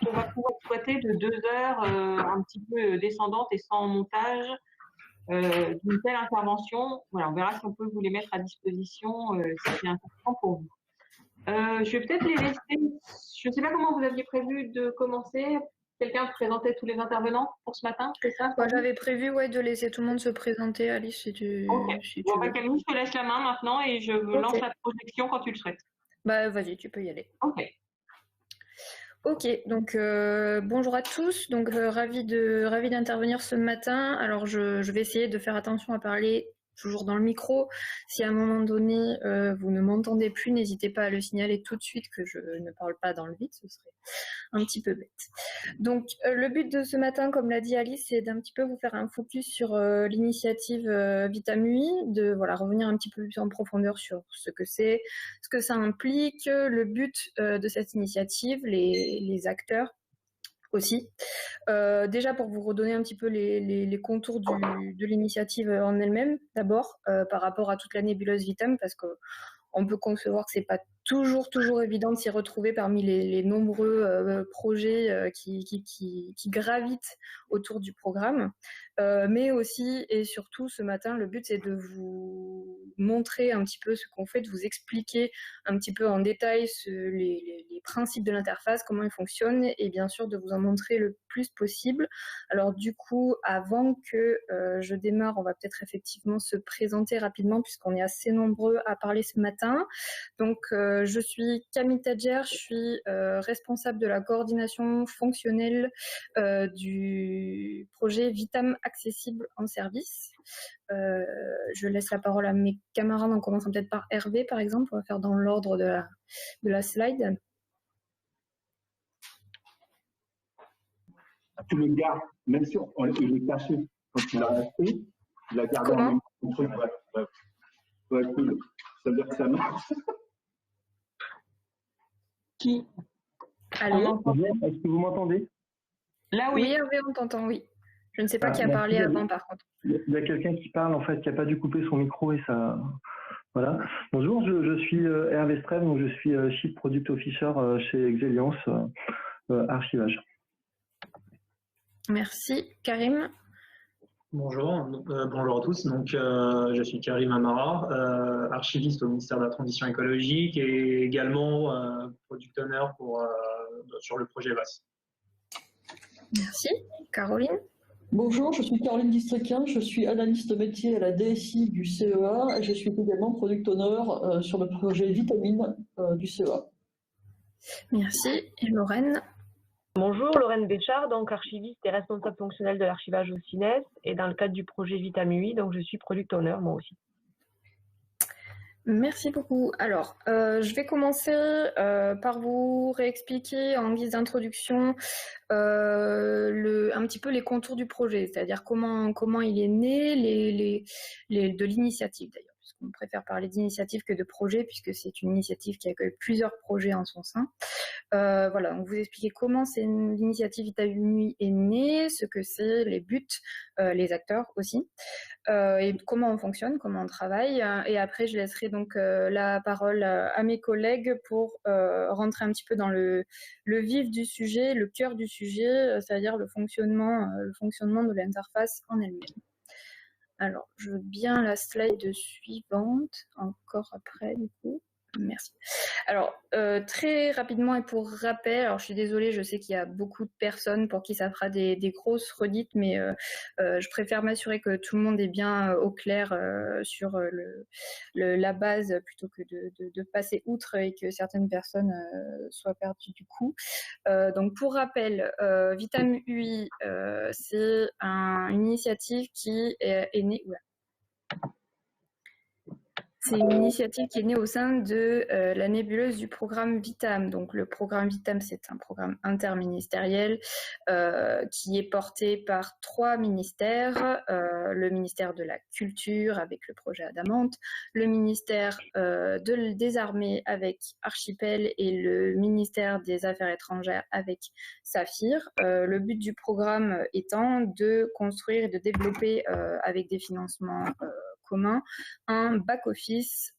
on va pouvoir exploiter de 2 heures un petit peu descendantes et sans montage d'une telle intervention. Voilà, on verra si on peut vous les mettre à disposition si c'est important pour vous. Je vais peut-être les laisser. Je ne sais pas comment vous aviez prévu de commencer. Quelqu'un présentait tous les intervenants pour ce matin, c'est ça? J'avais prévu de laisser tout le monde se présenter, Alice, si tu, Ok. si Bon, tu veux. Camille, je te laisse la main maintenant et je lance la projection quand tu le souhaites. Vas-y, tu peux y aller. Ok. Donc bonjour à tous. Donc ravi d'intervenir ce matin. Alors je vais essayer de faire attention à parler toujours dans le micro. Si à un moment donné vous ne m'entendez plus, n'hésitez pas à le signaler tout de suite que je ne parle pas dans le vide, ce serait un petit peu bête. Donc le but de ce matin, comme l'a dit Alice, c'est d'un petit peu vous faire un focus sur l'initiative Vitamui, de revenir un petit peu plus en profondeur sur ce que c'est, ce que ça implique, le but de cette initiative, les acteurs aussi. Déjà pour vous redonner un petit peu les contours de l'initiative en elle-même, d'abord par rapport à toute la nébuleuse Vitam, parce que on peut concevoir que c'est pas toujours évident de s'y retrouver parmi les nombreux projets qui gravitent autour du programme. Mais aussi et surtout ce matin, le but c'est de vous montrer un petit peu ce qu'on fait, de vous expliquer un petit peu en détail les principes de l'interface, comment ils fonctionnent, et bien sûr de vous en montrer le plus possible. Alors du coup, avant que je démarre, on va peut-être effectivement se présenter rapidement puisqu'on est assez nombreux à parler ce matin. Donc je suis Camille Tadjer, je suis responsable de la coordination fonctionnelle du projet Vitam accessible en service. Je laisse la parole à mes camarades en commençant peut-être par Hervé par exemple, on va faire dans l'ordre de la slide. Tu le gardes, même si il est caché, quand tu l'as acheté, tu l'as gardé en même temps. Ouais, cool. Ça veut dire que ça marche. Qui? Allô? Est-ce que vous m'entendez? Là, oui. Oui, Hervé, on t'entend, oui. Je ne sais pas qui a parlé avant, par contre. Il y a quelqu'un qui parle, en fait, qui n'a pas dû couper son micro et ça... Voilà. Bonjour, je suis Hervé Strem, donc je suis Chief Product Officer chez Exeliance Archivage. Merci. Karim? Bonjour, bonjour à tous. Donc, je suis Karim Amara, archiviste au ministère de la Transition écologique et également product owner sur le projet VAS. Merci. Caroline? Bonjour, je suis Caroline Distriquien, je suis analyste métier à la DSI du CEA et je suis également product owner sur le projet Vitamine du CEA. Merci. Et Lorraine? Bonjour, Lorraine Béchard, donc archiviste et responsable fonctionnel de l'archivage au CINES et dans le cadre du projet Vitamui, donc je suis product owner moi aussi. Merci beaucoup. Alors, je vais commencer par vous réexpliquer en guise d'introduction un petit peu les contours du projet, c'est-à-dire comment il est né, de l'initiative d'ailleurs, puisqu'on préfère parler d'initiative que de projet, puisque c'est une initiative qui accueille plusieurs projets en son sein. Voilà, donc vous expliquer comment l'initiative Vitamui est née, ce que c'est, les buts, les acteurs aussi, et comment on fonctionne, comment on travaille. Et après, je laisserai donc la parole à mes collègues pour rentrer un petit peu dans le vif du sujet, le cœur du sujet, c'est-à-dire le fonctionnement de l'interface en elle-même. Alors, je veux bien la slide suivante, encore après du coup. Merci. Alors, très rapidement et pour rappel, alors je suis désolée, je sais qu'il y a beaucoup de personnes pour qui ça fera des grosses redites, mais je préfère m'assurer que tout le monde est bien au clair sur la base plutôt que de passer outre et que certaines personnes soient perdues du coup. Donc, pour rappel, Vitamui, c'est une initiative qui est née... Oula. C'est une initiative qui est née au sein de la nébuleuse du programme Vitam. Donc le programme Vitam, c'est un programme interministériel qui est porté par 3 ministères. Le ministère de la Culture avec le projet Adamante, le ministère des Armées avec Archipel et le ministère des Affaires étrangères avec Saphir. Le but du programme étant de construire et de développer avec des financements commun, un back-office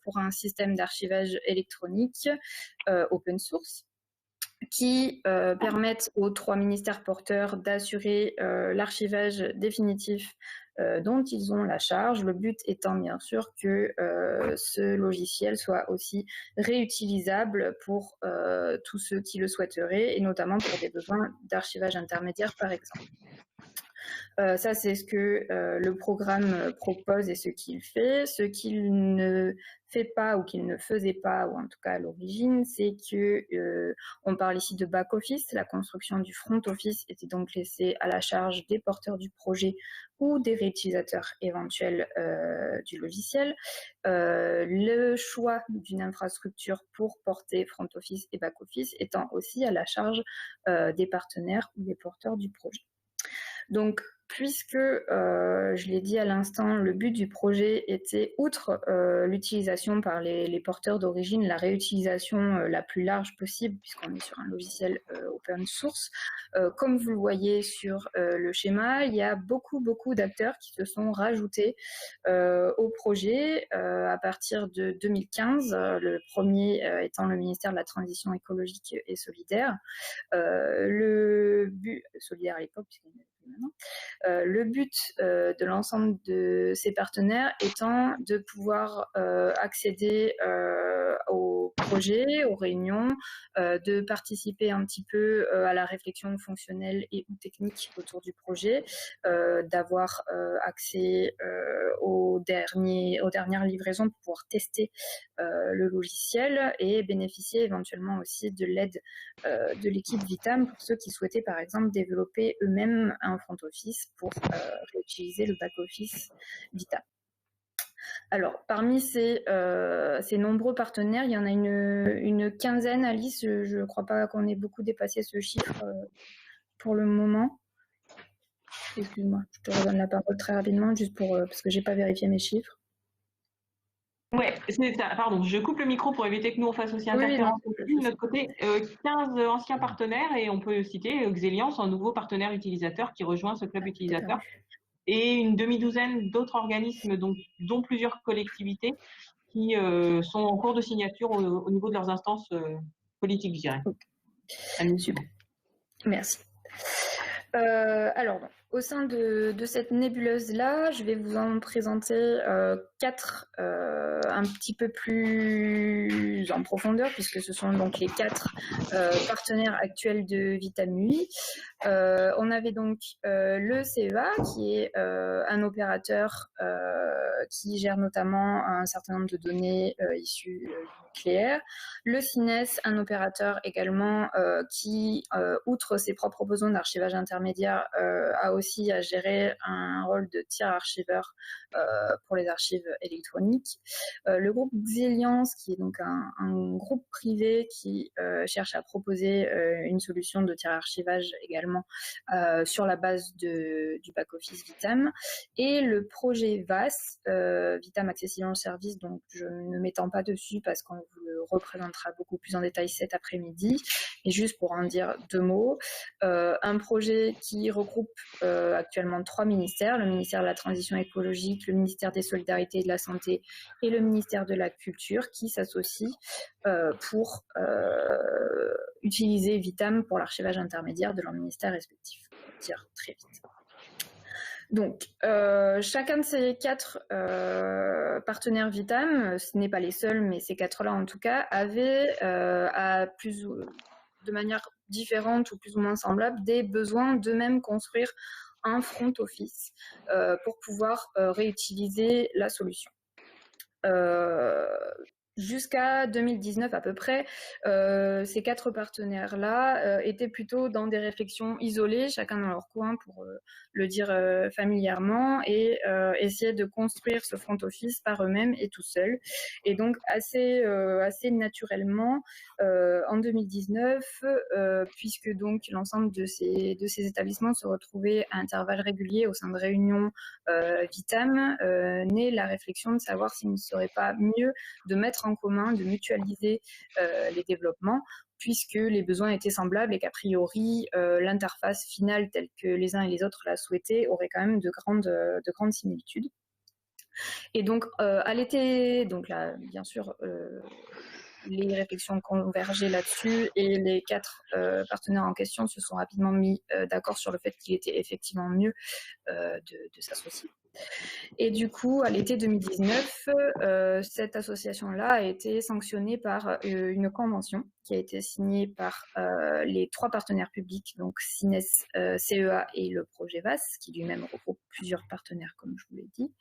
pour un système d'archivage électronique open source. qui permettent aux 3 ministères porteurs d'assurer l'archivage définitif dont ils ont la charge. Le but étant bien sûr que ce logiciel soit aussi réutilisable pour tous ceux qui le souhaiteraient, et notamment pour des besoins d'archivage intermédiaire par exemple. Ça, c'est ce que le programme propose et ce qu'il fait. Ce qu'il ne fait pas ou qu'il ne faisait pas, ou en tout cas à l'origine, c'est que on parle ici de back-office. La construction du front-office était donc laissée à la charge des porteurs du projet ou des réutilisateurs éventuels du logiciel. Le choix d'une infrastructure pour porter front-office et back-office étant aussi à la charge des partenaires ou des porteurs du projet. Donc, puisque, je l'ai dit à l'instant, le but du projet était, outre l'utilisation par les porteurs d'origine, la réutilisation la plus large possible, puisqu'on est sur un logiciel open source, comme vous le voyez sur le schéma, il y a beaucoup d'acteurs qui se sont rajoutés au projet à partir de 2015, le premier étant le ministère de la Transition écologique et solidaire. Le but, solidaire à l'époque, puisqu'il y en avait maintenant. Le but de l'ensemble de ces partenaires étant de pouvoir accéder au projet, aux réunions, de participer un petit peu à la réflexion fonctionnelle et ou technique autour du projet, d'avoir accès aux dernières livraisons pour pouvoir tester le logiciel et bénéficier éventuellement aussi de l'aide de l'équipe Vitam pour ceux qui souhaitaient par exemple développer eux-mêmes un front office pour réutiliser le back-office Vitam. Alors, parmi ces nombreux partenaires, il y en a une quinzaine, Alice. Je ne crois pas qu'on ait beaucoup dépassé ce chiffre pour le moment. Excuse-moi, je te redonne la parole très rapidement, juste parce que je n'ai pas vérifié mes chiffres. Ouais, c'est ça. Pardon, je coupe le micro pour éviter que nous on fasse aussi interférence. Oui, de notre côté, 15 anciens partenaires, et on peut citer Xeliance, un nouveau partenaire utilisateur qui rejoint ce club utilisateur, et une demi-douzaine d'autres organismes, dont plusieurs collectivités, qui sont en cours de signature au niveau de leurs instances politiques, je dirais. Okay. Super. Merci. Alors, au sein de cette nébuleuse-là, je vais vous en présenter 4 un petit peu plus en profondeur, puisque ce sont donc les 4 partenaires actuels de Vitam UI. On avait donc le CEA, qui est un opérateur qui gère notamment un certain nombre de données issues du nucléaire. Le CINES, un opérateur également qui, outre ses propres besoins d'archivage intermédiaire, a aussi à gérer un rôle de tiers archiveur pour les archives électroniques. Le groupe Xeliance, qui est donc un groupe privé qui cherche à proposer une solution de tiers archivage également sur la base du back-office Vitam. Et le projet VAS, Vitam Accessible Service, donc je ne m'étends pas dessus parce qu'on vous le représentera beaucoup plus en détail cet après-midi. Et juste pour en dire 2 mots, un projet qui regroupe actuellement 3 ministères, le ministère de la Transition écologique, le ministère des Solidarités et de la Santé et le ministère de la Culture, qui s'associent pour utiliser Vitam pour l'archivage intermédiaire de leurs ministères respectifs. On va dire très vite. Donc, chacun de ces 4 partenaires Vitam, ce n'est pas les seuls, mais ces 4-là en tout cas, avaient de manière différente ou plus ou moins semblable des besoins d'eux-mêmes construire un front office pour pouvoir réutiliser la solution. Jusqu'à 2019 à peu près, ces 4 partenaires-là étaient plutôt dans des réflexions isolées, chacun dans leur coin pour le dire familièrement, et essayer de construire ce front office par eux-mêmes et tout seuls. Et donc assez naturellement, en 2019, puisque donc l'ensemble de ces établissements se retrouvaient à intervalles réguliers au sein de réunions Vitam, naît la réflexion de savoir s'il ne serait pas mieux de mettre en commun, de mutualiser les développements, puisque les besoins étaient semblables et qu'a priori l'interface finale telle que les uns et les autres la souhaitaient aurait quand même de grandes similitudes. Et donc à l'été, donc là bien sûr les réflexions convergeaient là-dessus et les 4 partenaires en question se sont rapidement mis d'accord sur le fait qu'il était effectivement mieux de s'associer. Et du coup, à l'été 2019, cette association-là a été sanctionnée par une convention qui a été signée par les 3 partenaires publics, donc CINES, CEA et le projet VAS, qui lui-même regroupe plusieurs partenaires, comme je vous l'ai dit,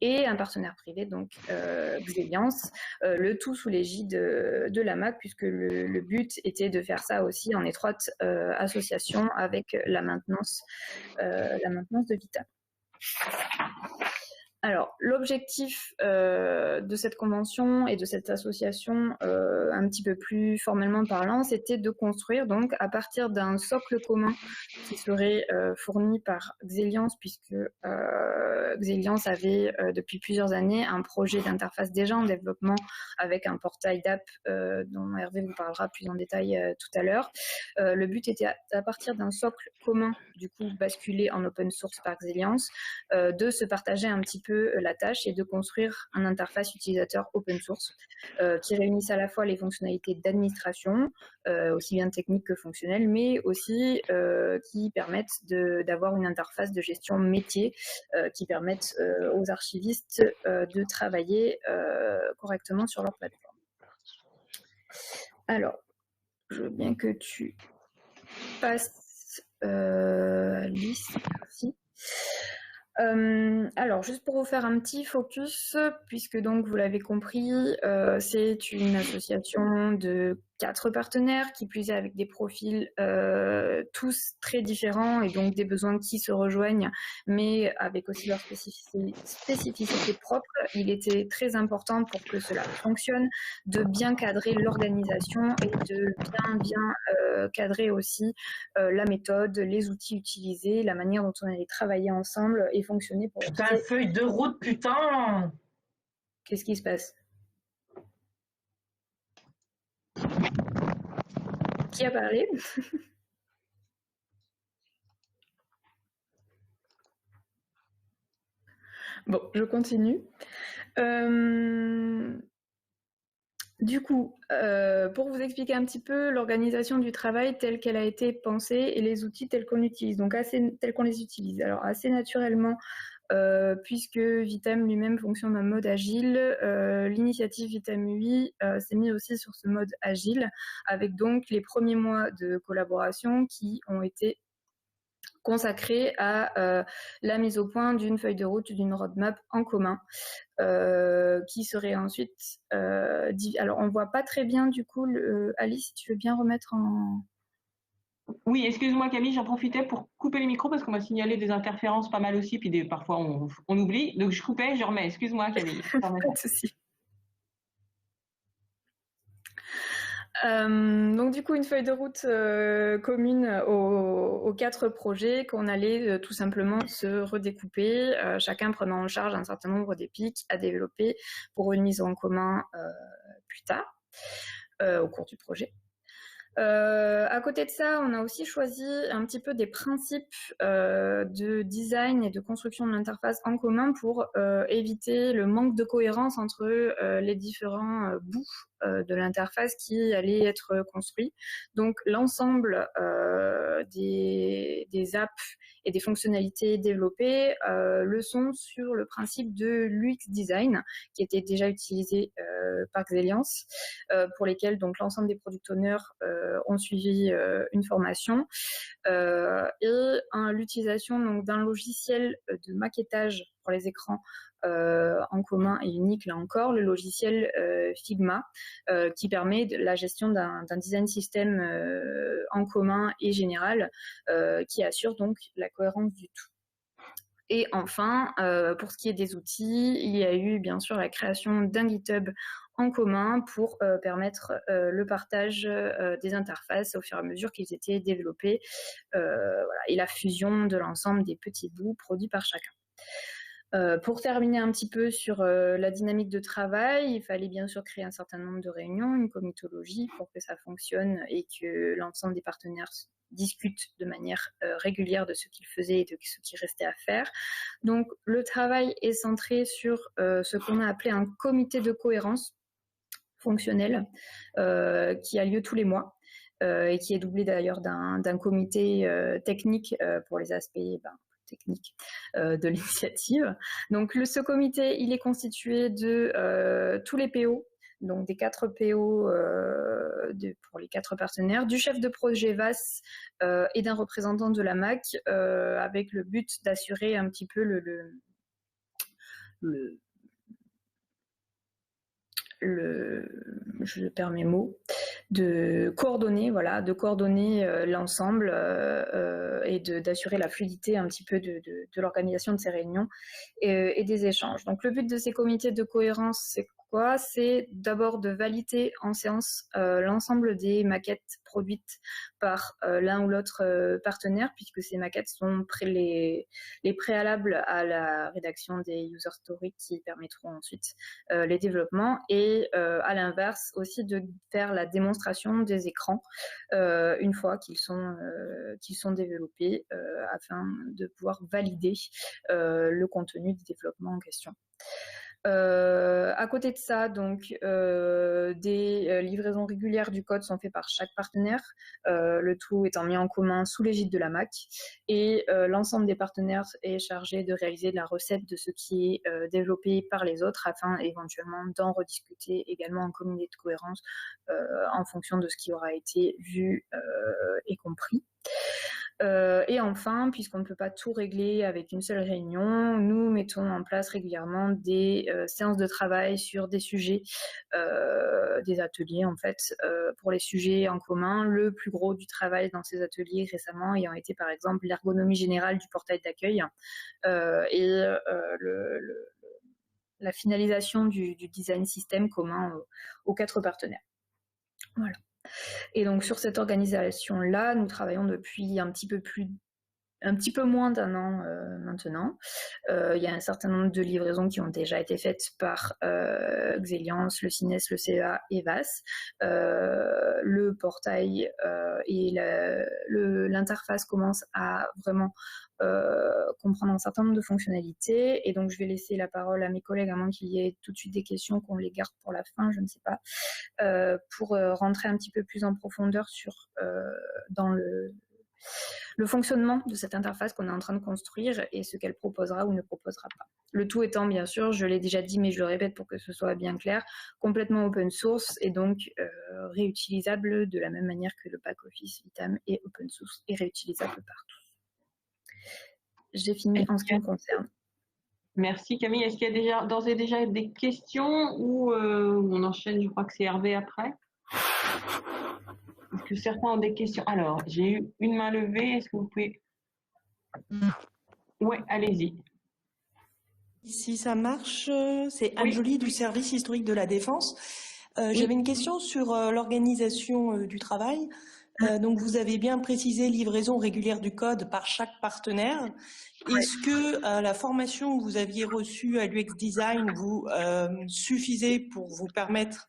et un partenaire privé, donc Xeliance, le tout sous l'égide de l'AMAC, puisque le but était de faire ça aussi en étroite association avec la maintenance de Vitam. Alors, l'objectif de cette convention et de cette association, un petit peu plus formellement parlant, c'était de construire donc à partir d'un socle commun qui serait fourni par Xeliance, puisque Xeliance avait depuis plusieurs années un projet d'interface déjà en développement avec un portail d'app dont Hervé vous parlera plus en détail tout à l'heure. Le but était à partir d'un socle commun, du coup basculé en open source par Xeliance, de se partager un petit peu la tâche et de construire un interface utilisateur open source qui réunisse à la fois les fonctionnalités d'administration, aussi bien techniques que fonctionnelles, mais aussi qui permettent d'avoir une interface de gestion métier qui permettent aux archivistes de travailler correctement sur leur plateforme. Alors, je veux bien que tu passes Alice, merci. Alors, juste pour vous faire un petit focus, puisque donc vous l'avez compris, c'est une association de 4 partenaires, qui plus est avec des profils tous très différents et donc des besoins qui se rejoignent, mais avec aussi leur spécificité propre. Il était très important pour que cela fonctionne, de bien cadrer l'organisation et de bien cadrer aussi la méthode, les outils utilisés, la manière dont on allait travailler ensemble et fonctionner pour... Putain, feuille de route, putain! Qu'est-ce qui se passe? Qui a parlé? Bon, je continue. Du coup, pour vous expliquer un petit peu l'organisation du travail telle qu'elle a été pensée et les outils tels qu'on utilise, donc tels qu'on les utilise. Alors assez naturellement, puisque Vitam lui-même fonctionne en mode agile, l'initiative Vitam UI s'est mise aussi sur ce mode agile, avec donc les premiers mois de collaboration qui ont été consacrés à la mise au point d'une feuille de route, d'une roadmap en commun, qui serait ensuite... Alors, on ne voit pas très bien, du coup, Alice, si tu veux bien remettre en... Oui, excuse-moi Camille, j'en profitais pour couper les micros parce qu'on m'a signalé des interférences pas mal aussi, puis parfois on oublie. Donc je coupais, je remets. Excuse-moi Camille. Pas de souci. Donc du coup, une feuille de route commune aux 4 projets qu'on allait tout simplement se redécouper, chacun prenant en charge un certain nombre d'épiques à développer pour une mise en commun plus tard, au cours du projet. À côté de ça, on a aussi choisi un petit peu des principes de design et de construction de l'interface en commun pour éviter le manque de cohérence entre les différents bouts de l'interface qui allait être construit. Donc l'ensemble des apps et des fonctionnalités développées le sont sur le principe de l'UX design qui était déjà utilisé par Xeliance, pour lesquels donc l'ensemble des product owners ont suivi une formation et l'utilisation d'un logiciel de maquettage pour les écrans en commun et unique, là encore, le logiciel Figma, qui permet la gestion d'un design system en commun et général, qui assure donc la cohérence du tout. Et enfin, pour ce qui est des outils, il y a eu bien sûr la création d'un GitHub en commun pour permettre le partage des interfaces au fur et à mesure qu'ils étaient développés, voilà, et la fusion de l'ensemble des petits bouts produits par chacun. Pour terminer un petit peu sur la dynamique de travail, il fallait bien sûr créer un certain nombre de réunions, une comitologie pour que ça fonctionne et que l'ensemble des partenaires discutent de manière régulière de ce qu'ils faisaient et de ce qui restait à faire. Donc le travail est centré sur ce qu'on a appelé un comité de cohérence, fonctionnel qui a lieu tous les mois et qui est doublé d'ailleurs d'un comité technique pour les aspects techniques de l'initiative. Donc ce comité, il est constitué de tous les PO, donc des 4 PO pour les 4 partenaires, du chef de projet VAS et d'un représentant de la MAC, avec le but d'assurer un petit peu je perds mes mots, de coordonner l'ensemble et d'assurer la fluidité un petit peu de l'organisation de ces réunions et des échanges. Donc le but de ces comités de cohérence, c'est quoi? C'est d'abord de valider en séance l'ensemble des maquettes produites par l'un ou l'autre partenaire, puisque ces maquettes sont les préalables à la rédaction des user stories qui permettront ensuite les développements, et à l'inverse aussi de faire la démonstration des écrans une fois qu'ils sont développés afin de pouvoir valider le contenu du développement en question. À côté de ça, donc, des livraisons régulières du code sont faites par chaque partenaire, le tout étant mis en commun sous l'égide de la MAC, et l'ensemble des partenaires est chargé de réaliser la recette de ce qui est développé par les autres, afin éventuellement d'en rediscuter également en comité de cohérence en fonction de ce qui aura été vu et compris. Et enfin, puisqu'on ne peut pas tout régler avec une seule réunion, nous mettons en place régulièrement des séances de travail sur des sujets, des ateliers en fait, pour les sujets en commun. Le plus gros du travail dans ces ateliers récemment ayant été par exemple l'ergonomie générale du portail d'accueil et la finalisation du design système commun aux 4 partenaires. Voilà. Et donc sur cette organisation-là, nous travaillons depuis un petit peu moins d'un an maintenant. Il y a un certain nombre de livraisons qui ont déjà été faites par Xeliance, le CINES, le CEA et VAS. Le portail et l'interface commencent à vraiment comprendre un certain nombre de fonctionnalités, et donc je vais laisser la parole à mes collègues, à moins qu'il y ait tout de suite des questions qu'on les garde pour la fin, je ne sais pas, pour rentrer un petit peu plus en profondeur dans le fonctionnement de cette interface qu'on est en train de construire et ce qu'elle proposera ou ne proposera pas. Le tout étant, bien sûr, je l'ai déjà dit, mais je le répète pour que ce soit bien clair, complètement open source et donc réutilisable de la même manière que le pack office Vitam est open source et réutilisable partout. J'ai fini en ce qui me concerne. Merci Camille. Est-ce qu'il y a d'ores et déjà des questions ou on enchaîne? Je crois que c'est Hervé après. Est-ce que certains ont des questions? Alors, j'ai eu une main levée. Est-ce que vous pouvez... Oui, allez-y. Si ça marche, c'est Anne-Jolie du service historique de la Défense. J'avais une question sur l'organisation du travail. Donc, vous avez bien précisé livraison régulière du code par chaque partenaire. Est-ce que la formation que vous aviez reçue à l'UX Design vous suffisait pour vous permettre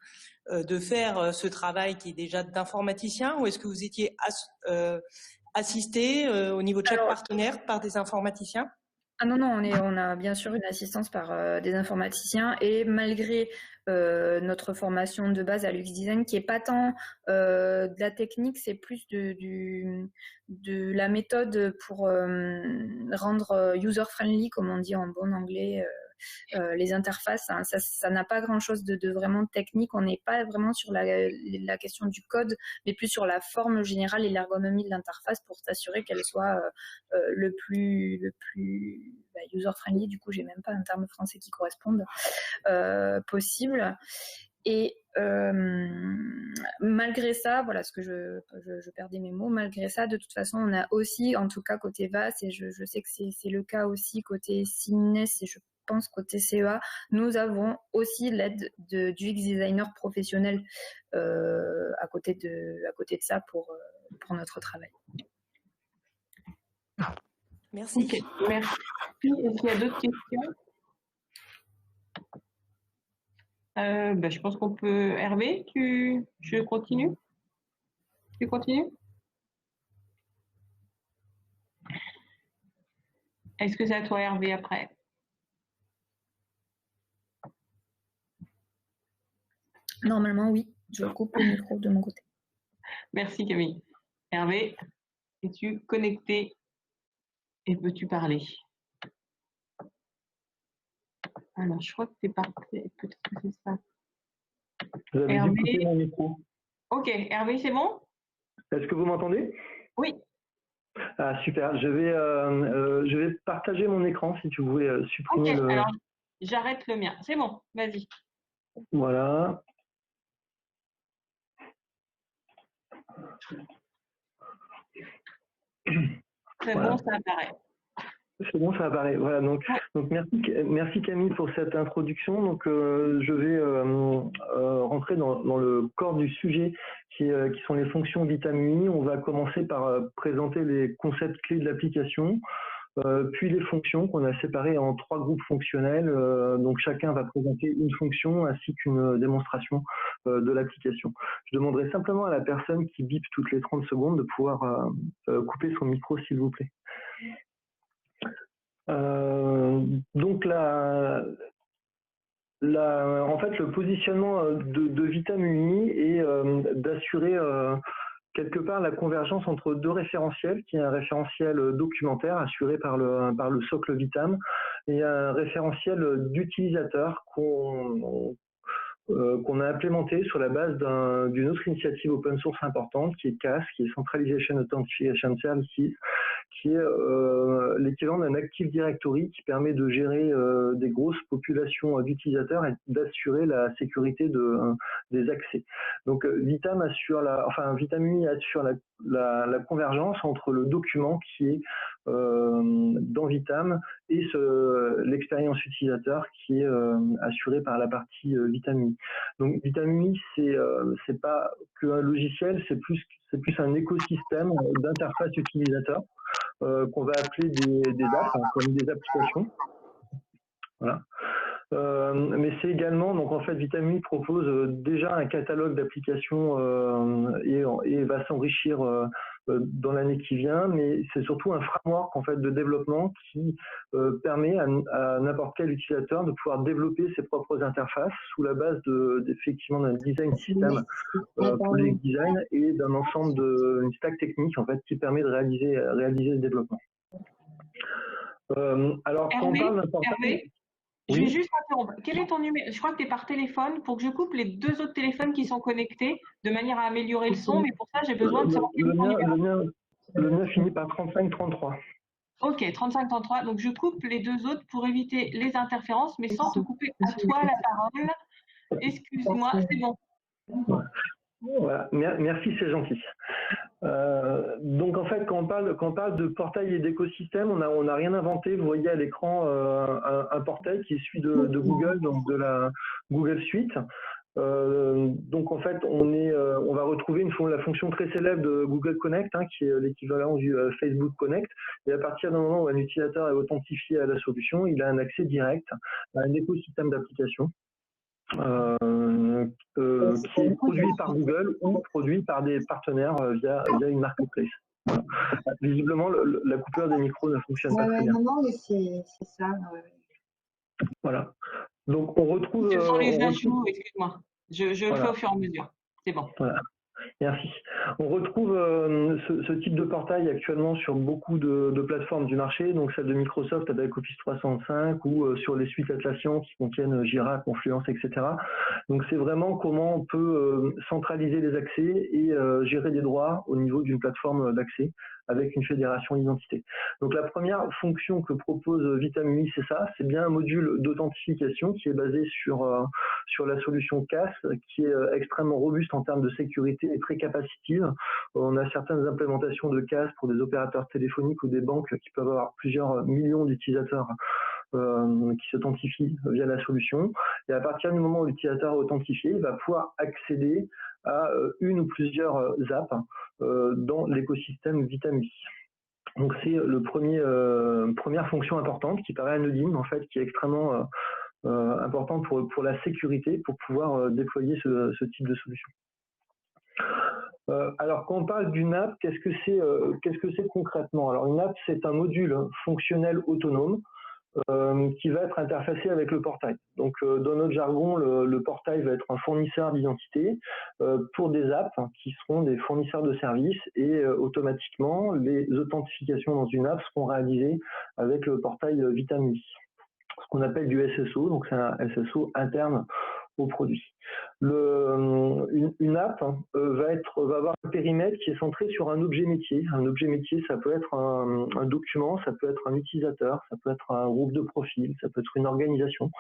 de faire ce travail qui est déjà d'informaticien, ou est-ce que vous étiez assisté au niveau de chaque partenaire par des informaticiens? Ah non, on a bien sûr une assistance par des informaticiens, et malgré notre formation de base à l'UX Design, qui n'est pas tant de la technique, c'est plus de la méthode pour rendre user-friendly, comme on dit en bon anglais, les interfaces. Hein, ça n'a pas grand-chose de vraiment technique. On n'est pas vraiment sur la question du code, mais plus sur la forme générale et l'ergonomie de l'interface pour s'assurer qu'elle soit le plus user-friendly. Du coup, j'ai même pas un terme français qui corresponde possible. Et malgré ça, voilà ce que je perdais mes mots, malgré ça, de toute façon, on a aussi, en tout cas côté VAS, et je sais que c'est le cas aussi côté CINES, et je pense côté CEA, nous avons aussi l'aide du UX designer professionnel à côté de ça pour notre travail. Merci. Okay. Merci. Est-ce qu'il y a d'autres questions? Je pense qu'on peut... Hervé, je continue? Tu continues? Est-ce que c'est à toi, Hervé, après? Normalement, oui. Je coupe le micro de mon côté. Merci Camille. Hervé, es-tu connecté et peux-tu parler? Alors, je crois que tu es parti. Peut-être que c'est ça. Vous avez dû Hervé. couper mon micro. Ok, Hervé, c'est bon? Est-ce que vous m'entendez? Oui. Ah, super. Je vais partager mon écran si tu voulais supprimer Ok, le. alors j'arrête le mien. C'est bon, vas-y. Voilà. C'est Voilà. bon, ça apparaît. C'est bon, ça apparaît. Voilà, donc merci Camille pour cette introduction. Donc, je vais rentrer dans le corps du sujet qui sont les fonctions VitamUI. On va commencer par présenter les concepts clés de l'application, puis les fonctions qu'on a séparées en 3 groupes fonctionnels. Donc, chacun va présenter une fonction ainsi qu'une démonstration de l'application. Je demanderai simplement à la personne qui bip toutes les 30 secondes de pouvoir couper son micro, s'il vous plaît. Donc en fait, le positionnement de VitamUI est d'assurer quelque part la convergence entre 2 référentiels, qui est un référentiel documentaire assuré par le socle Vitam et un référentiel d'utilisateur qu'on a implémenté sur la base d'une autre initiative open source importante qui est CAS, qui est Centralization Authentication Services, qui est l'équivalent d'un Active Directory qui permet de gérer des grosses populations d'utilisateurs et d'assurer la sécurité des accès. Donc VitamUI assure la convergence entre le document qui est dans Vitam et l'expérience utilisateur qui est assurée par la partie VitamUI. Donc VitamUI, c'est pas qu'un logiciel, c'est plus un écosystème d'interface utilisateur qu'on va appeler des apps, comme des applications. Voilà. Mais c'est également, donc en fait, VitamUI propose déjà un catalogue d'applications et va s'enrichir dans l'année qui vient, mais c'est surtout un framework en fait de développement qui permet à n'importe quel utilisateur de pouvoir développer ses propres interfaces sous la base effectivement d'un design system, project design, et d'un ensemble d'une stack technique en fait qui permet de réaliser le développement. Alors quand on parle d'un portail. Je vais juste interrompre. Quel est ton numéro? Je crois que tu es par téléphone. Pour que je coupe les 2 autres téléphones qui sont connectés de manière à améliorer le son, mais pour ça, j'ai besoin de savoir quel est ton numéro. Le mien finit par 3533. Ok, 3533. Donc, je coupe les 2 autres pour éviter les interférences, mais sans te couper à toi la parole. Excuse-moi, c'est bon. Voilà. Merci, c'est gentil. Donc en fait, quand on parle de portail et d'écosystème, on n'a rien inventé. Vous voyez à l'écran un portail qui est celui de Google, donc de la Google Suite. Donc en fait, on va retrouver la fonction très célèbre de Google Connect, qui est l'équivalent du Facebook Connect. Et à partir du moment où un utilisateur est authentifié à la solution, il a un accès direct à un écosystème d'applications. Qui est produit par Google ou produit par des partenaires via une marketplace. Voilà. Visiblement, la coupure des micros ne fonctionne pas très bien. Non, mais c'est ça. Voilà. Donc, on retrouve... Ce sont les ajouts, excuse-moi. Je le fais au fur et à mesure. C'est bon. Voilà. Merci. On retrouve ce type de portail actuellement sur beaucoup de plateformes du marché, donc celle de Microsoft avec Office 365 ou sur les suites Atlassian qui contiennent Jira, Confluence, etc. Donc c'est vraiment comment on peut centraliser les accès et gérer des droits au niveau d'une plateforme d'accès avec une fédération d'identité. Donc la première fonction que propose VitamUI, c'est ça, c'est bien un module d'authentification qui est basé sur la solution CAS, qui est extrêmement robuste en termes de sécurité et très capacitive. On a certaines implémentations de CAS pour des opérateurs téléphoniques ou des banques qui peuvent avoir plusieurs millions d'utilisateurs qui s'authentifient via la solution. Et à partir du moment où l'utilisateur est authentifié, il va pouvoir accéder à une ou plusieurs apps dans l'écosystème VitamUI. Donc c'est première fonction importante qui paraît anodine en fait, qui est extrêmement importante pour la sécurité, pour pouvoir déployer ce type de solution. Alors quand on parle d'une app, qu'est-ce que c'est concrètement? Alors une app, c'est un module fonctionnel autonome qui va être interfacé avec le portail. Donc, dans notre jargon, le portail va être un fournisseur d'identité pour des apps qui seront des fournisseurs de services et automatiquement, les authentifications dans une app seront réalisées avec le portail Vitam.UI. Ce qu'on appelle du SSO, donc c'est un SSO interne au produit. Une app va avoir un périmètre qui est centré sur un objet métier. Un objet métier, ça peut être un document, ça peut être un utilisateur, ça peut être un groupe de profils, ça peut être une organisation.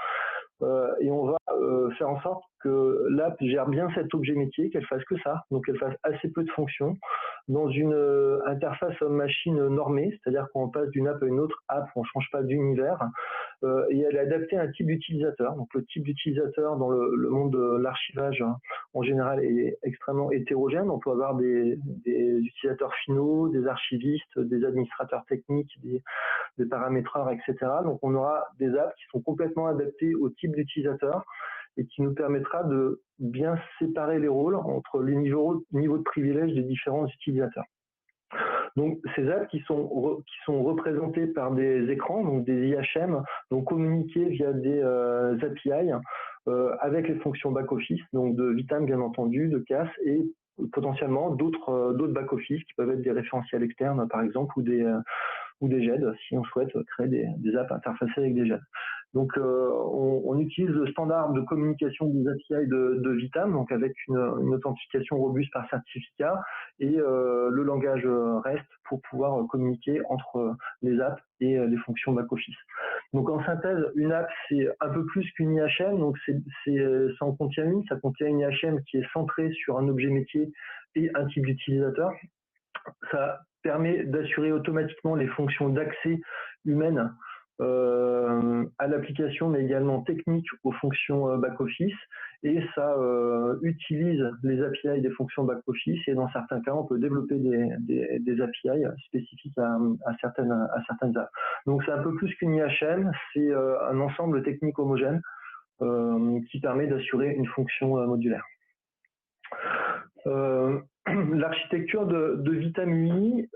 Et on va faire en sorte que l'app gère bien cet objet métier, qu'elle fasse que ça, donc qu'elle fasse assez peu de fonctions, dans une interface homme-machine normée, c'est-à-dire qu'on passe d'une app à une autre app, on ne change pas d'univers, et elle est adaptée à un type d'utilisateur. Donc le type d'utilisateur dans le monde de l'archivage en général est extrêmement hétérogène. On peut avoir des utilisateurs finaux, des archivistes, des administrateurs techniques, des paramétreurs, etc. Donc on aura des apps qui sont complètement adaptées au type d'utilisateur et qui nous permettra de bien séparer les rôles entre les niveaux de privilège des différents utilisateurs. Donc ces apps qui sont représentées par des écrans, donc des IHM, donc communiquées via des API avec les fonctions back-office, donc de Vitam bien entendu, de CAS et potentiellement d'autres back-office qui peuvent être des référentiels externes par exemple ou des GED si on souhaite créer des apps interfacées avec des GED. Donc on utilise le standard de communication des API de Vitam, donc avec une authentification robuste par certificat et le langage REST pour pouvoir communiquer entre les apps et les fonctions back-office. Donc en synthèse, une app c'est un peu plus qu'une IHM, donc ça en contient une, ça contient une IHM qui est centrée sur un objet métier et un type d'utilisateur. Ça permet d'assurer automatiquement les fonctions d'accès humaines à l'application, mais également technique aux fonctions back-office. Et ça utilise les API des fonctions back-office. Et dans certains cas, on peut développer des API spécifiques à certaines apps. Donc c'est un peu plus qu'une IHM, c'est un ensemble technique homogène qui permet d'assurer une fonction modulaire. L'architecture de Vitam.UI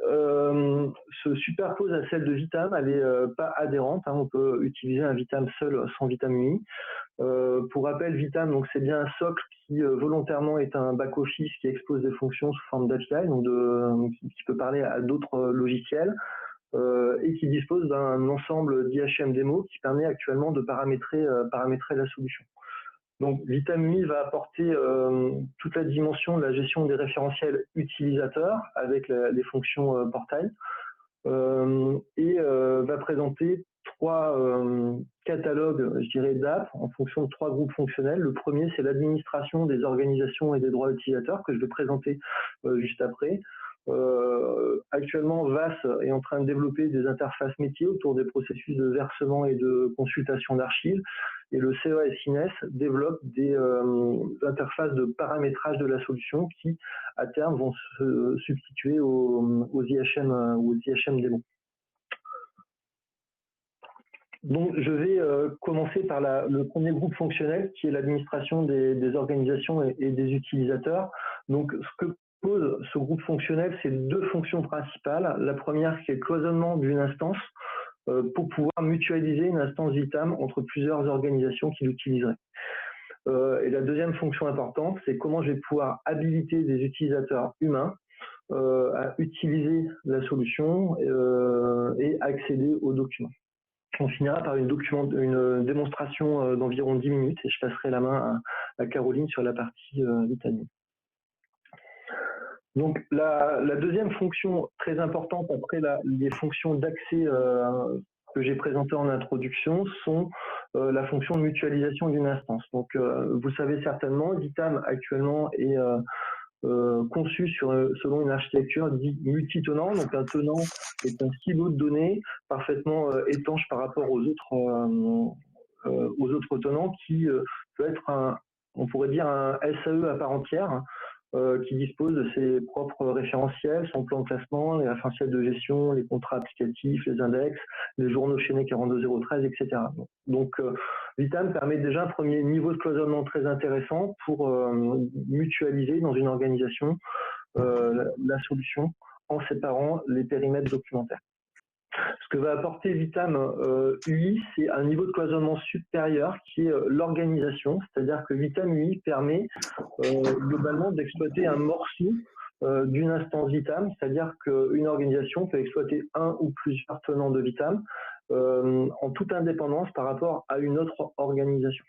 se superpose à celle de Vitam, elle n'est pas adhérente, hein, on peut utiliser un Vitam seul sans Vitam.UI. Pour rappel, Vitam, donc c'est bien un socle qui volontairement est un back-office qui expose des fonctions sous forme d'API, donc qui peut parler à d'autres logiciels, et qui dispose d'un ensemble d'IHM démo qui permet actuellement de paramétrer la solution. Donc Vitam.UI va apporter toute la dimension de la gestion des référentiels utilisateurs avec les fonctions portail et va présenter trois catalogues, je dirais, d'apps en fonction de trois groupes fonctionnels. Le premier, c'est l'administration des organisations et des droits utilisateurs que je vais présenter juste après. Actuellement, VAS est en train de développer des interfaces métiers autour des processus de versement et de consultation d'archives. Et le CEA et SINES développent des interfaces de paramétrage de la solution qui, à terme, vont se substituer aux IHM démo. Donc, je vais commencer par le premier groupe fonctionnel qui est l'administration des organisations et des utilisateurs. Donc, ce que pose ce groupe fonctionnel, c'est deux fonctions principales. La première, c'est le cloisonnement d'une instance pour pouvoir mutualiser une instance Vitam entre plusieurs organisations qui l'utiliseraient. Et la deuxième fonction importante, c'est comment je vais pouvoir habiliter des utilisateurs humains à utiliser la solution et accéder aux documents. On finira par une démonstration d'environ 10 minutes et je passerai la main à Caroline sur la partie Vitam. Donc la deuxième fonction très importante après les fonctions d'accès que j'ai présentées en introduction sont la fonction de mutualisation d'une instance. Donc vous savez certainement, Vitam actuellement est conçu selon une architecture dite multi-tenant. Donc un tenant est un silo de données parfaitement étanche par rapport aux autres tenants qui peut être on pourrait dire un SAE à part entière qui dispose de ses propres référentiels, son plan de classement, les référentiels de gestion, les contrats applicatifs, les index, les journaux chaînés 42013, etc. Donc Vitam permet déjà un premier niveau de cloisonnement très intéressant pour mutualiser dans une organisation la solution en séparant les périmètres documentaires. Ce que va apporter Vitam UI, c'est un niveau de cloisonnement supérieur qui est l'organisation, c'est-à-dire que Vitam UI permet globalement d'exploiter un morceau d'une instance Vitam, c'est-à-dire qu'une organisation peut exploiter un ou plusieurs tenants de Vitam en toute indépendance par rapport à une autre organisation.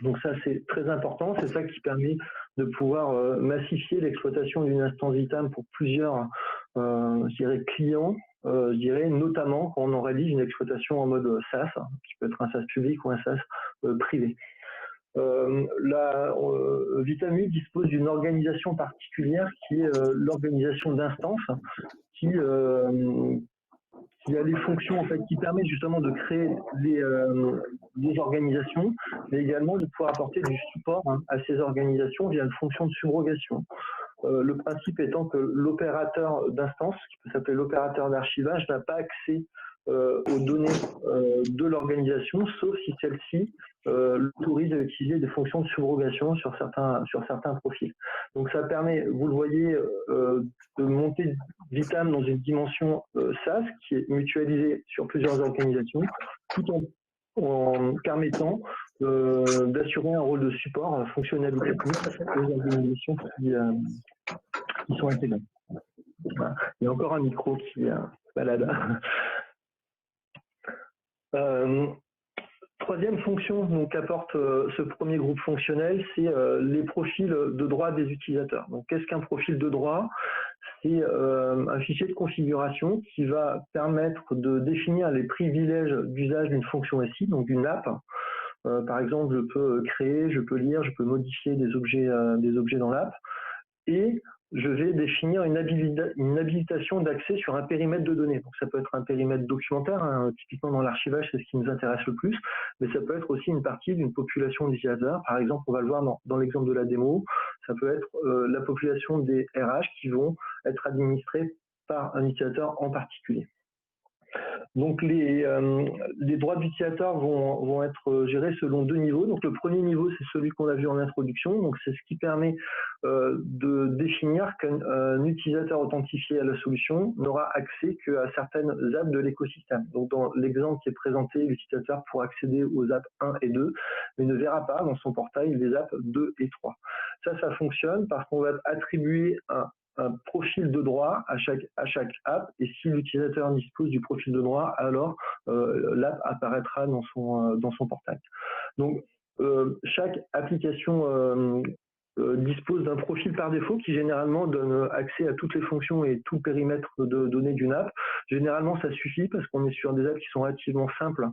Donc ça, c'est très important, c'est ça qui permet de pouvoir massifier l'exploitation d'une instance Vitam pour plusieurs je dirais, clients, je dirais notamment quand on en réalise une exploitation en mode SaaS, qui peut être un SaaS public ou un SaaS privé. Vitam UI dispose d'une organisation particulière qui est l'organisation d'instances qui a les fonctions en fait, qui permettent justement de créer des organisations, mais également de pouvoir apporter du support à ces organisations via une fonction de subrogation. Le principe étant que l'opérateur d'instance, qui peut s'appeler l'opérateur d'archivage, n'a pas accès aux données de l'organisation, sauf si celle-ci l'autorise à utiliser des fonctions de subrogation sur certains profils. Donc ça permet, vous le voyez, de monter Vitam dans une dimension SaaS qui est mutualisée sur plusieurs organisations, tout en permettant d'assurer un rôle de support fonctionnel ou technique aux organisations qui sont intégrées. Voilà. Il y a encore un micro qui balade. Troisième fonction qu'apporte ce premier groupe fonctionnel, c'est les profils de droit des utilisateurs. Donc, qu'est-ce qu'un profil de droit? C'est un fichier de configuration qui va permettre de définir les privilèges d'usage d'une fonction SI, donc d'une app. Par exemple, je peux créer, je peux lire, je peux modifier des objets dans l'app. Et je vais définir une habilitation d'accès sur un périmètre de données. Donc ça peut être un périmètre documentaire, hein, typiquement dans l'archivage, c'est ce qui nous intéresse le plus, mais ça peut être aussi une partie d'une population d'utilisateurs. Par exemple, on va le voir dans l'exemple de la démo, ça peut être la population des RH qui vont être administrés par un utilisateur en particulier. Donc les droits d'utilisateur vont être gérés selon deux niveaux. Donc le premier niveau, c'est celui qu'on a vu en introduction. Donc c'est ce qui permet de définir qu'un utilisateur authentifié à la solution n'aura accès qu'à certaines apps de l'écosystème. Donc dans l'exemple qui est présenté, l'utilisateur pourra accéder aux apps 1 et 2, mais ne verra pas dans son portail les apps 2 et 3. Ça fonctionne parce qu'on va attribuer un profil de droit à chaque app, et si l'utilisateur dispose du profil de droit, alors l'app apparaîtra dans son portail. Donc chaque application dispose d'un profil par défaut qui généralement donne accès à toutes les fonctions et tout le périmètre de données d'une app. Généralement ça suffit parce qu'on est sur des apps qui sont relativement simples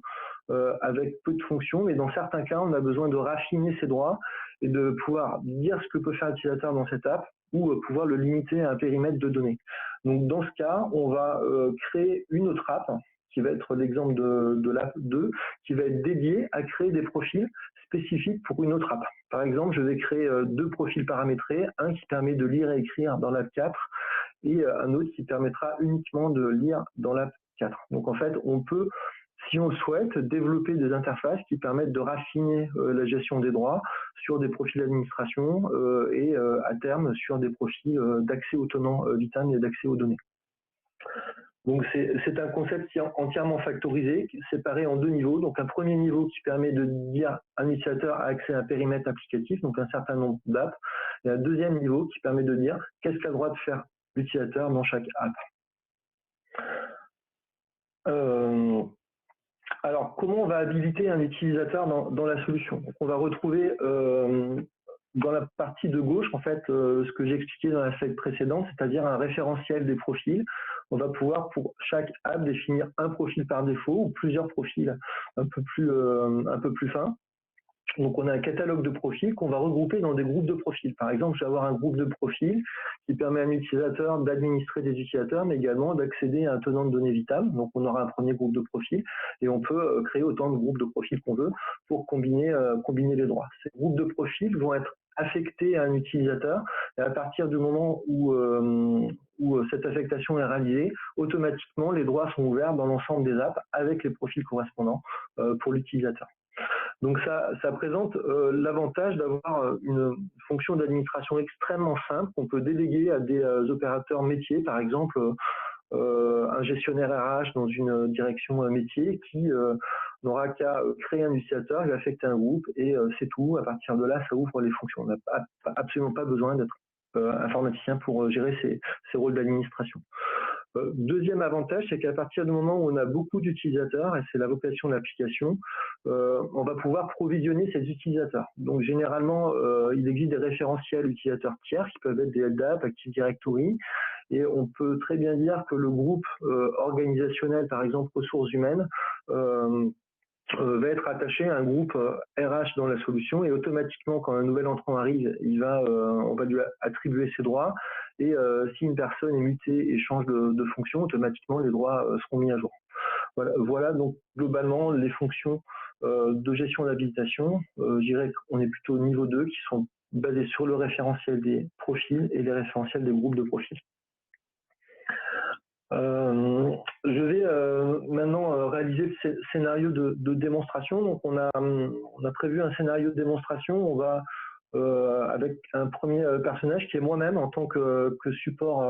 avec peu de fonctions, mais dans certains cas on a besoin de raffiner ces droits et de pouvoir dire ce que peut faire l'utilisateur dans cette app, ou pouvoir le limiter à un périmètre de données. Donc dans ce cas, on va créer une autre app, qui va être l'exemple de l'app 2, qui va être dédiée à créer des profils spécifiques pour une autre app. Par exemple, je vais créer deux profils paramétrés, un qui permet de lire et écrire dans l'app 4, et un autre qui permettra uniquement de lire dans l'app 4. Donc en fait, on peut, si on le souhaite, développer des interfaces qui permettent de raffiner la gestion des droits sur des profils d'administration et à terme sur des profils d'accès aux tenants Vitam et d'accès aux données. Donc c'est un concept qui est entièrement factorisé, séparé en deux niveaux. Donc un premier niveau qui permet de dire un utilisateur a accès à un périmètre applicatif, donc un certain nombre d'apps, et un deuxième niveau qui permet de dire qu'est-ce qu'a le droit de faire l'utilisateur dans chaque app. Alors, comment on va habiliter un utilisateur dans la solution? Donc, on va retrouver dans la partie de gauche, en fait, ce que j'ai expliqué dans la slide précédente, c'est-à-dire un référentiel des profils. On va pouvoir, pour chaque app, définir un profil par défaut ou plusieurs profils un peu plus fins. Donc, on a un catalogue de profils qu'on va regrouper dans des groupes de profils. Par exemple, je vais avoir un groupe de profils qui permet à un utilisateur d'administrer des utilisateurs, mais également d'accéder à un tenant de données Vitam. Donc, on aura un premier groupe de profils et on peut créer autant de groupes de profils qu'on veut pour combiner les droits. Ces groupes de profils vont être affectés à un utilisateur et à partir du moment où cette affectation est réalisée, automatiquement, les droits sont ouverts dans l'ensemble des apps avec les profils correspondants pour l'utilisateur. Donc ça présente l'avantage d'avoir une fonction d'administration extrêmement simple qu'on peut déléguer à des opérateurs métiers. Par exemple, un gestionnaire RH dans une direction métier qui n'aura qu'à créer un utilisateur, il va affecter un groupe et c'est tout. À partir de là, ça ouvre les fonctions. On n'a absolument pas besoin d'être informaticien pour gérer ces rôles d'administration. Deuxième avantage, c'est qu'à partir du moment où on a beaucoup d'utilisateurs, et c'est la vocation de l'application, on va pouvoir provisionner ces utilisateurs. Donc généralement, il existe des référentiels utilisateurs tiers qui peuvent être des LDAP, Active Directory, et on peut très bien dire que le groupe organisationnel, par exemple ressources humaines, va être attaché à un groupe RH dans la solution et automatiquement quand un nouvel entrant arrive, on va lui attribuer ses droits et si une personne est mutée et change de fonction, automatiquement les droits seront mis à jour. Voilà donc globalement les fonctions de gestion d'habilitation. Je dirais qu'on est plutôt au niveau 2 qui sont basés sur le référentiel des profils et les référentiels des groupes de profils. Je vais maintenant réaliser le scénario de démonstration. Donc on a prévu un scénario de démonstration. On va avec un premier personnage qui est moi-même en tant que support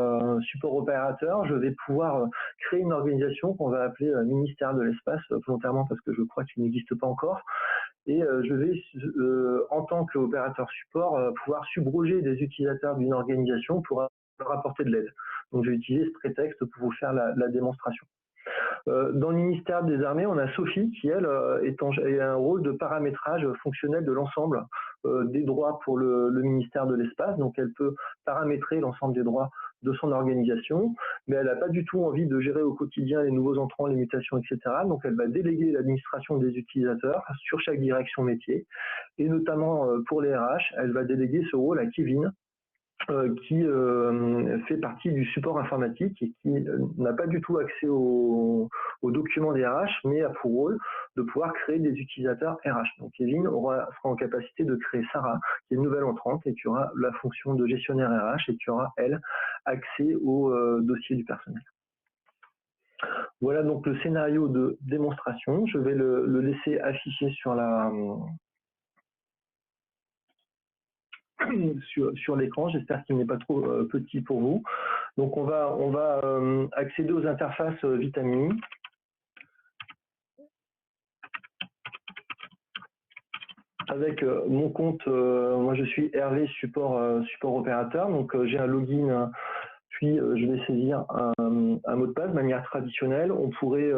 opérateur. Je vais pouvoir créer une organisation qu'on va appeler ministère de l'espace volontairement parce que je crois qu'il n'existe pas encore. Et je vais, en tant qu'opérateur support, pouvoir subroger des utilisateurs d'une organisation pour leur apporter de l'aide. Donc, je vais utiliser ce prétexte pour vous faire la démonstration. Dans le ministère des Armées, on a Sophie qui, elle, a un rôle de paramétrage fonctionnel de l'ensemble des droits pour le ministère de l'Espace. Donc, elle peut paramétrer l'ensemble des droits de son organisation, mais elle n'a pas du tout envie de gérer au quotidien les nouveaux entrants, les mutations, etc. Donc, elle va déléguer l'administration des utilisateurs sur chaque direction métier. Et notamment pour les RH, elle va déléguer ce rôle à Kevin, qui fait partie du support informatique et qui n'a pas du tout accès aux documents des RH, mais a pour rôle de pouvoir créer des utilisateurs RH. Donc Kevin sera en capacité de créer Sarah, qui est une nouvelle entrante et qui aura la fonction de gestionnaire RH et qui aura, elle, accès au dossier du personnel. Voilà donc le scénario de démonstration. Je vais le laisser afficher sur l'écran. J'espère qu'il n'est pas trop petit pour vous. Donc on va accéder aux interfaces Vitamini. Avec mon compte, moi je suis Hervé support opérateur. Donc j'ai un login, puis je vais saisir un mot de passe de manière traditionnelle. On pourrait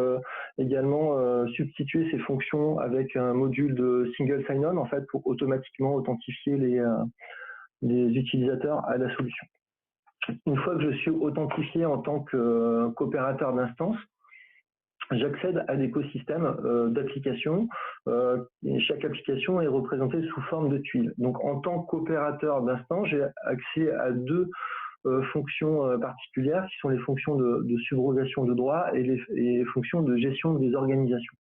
également substituer ces fonctions avec un module de single sign-on en fait pour automatiquement authentifier les utilisateurs à la solution. Une fois que je suis authentifié en tant qu'opérateur d'instance, j'accède à l'écosystème d'applications. Chaque application est représentée sous forme de tuiles. Donc en tant qu'opérateur d'instance, j'ai accès à deux fonctions particulières qui sont les fonctions de subrogation de droits et les fonctions de gestion des organisations.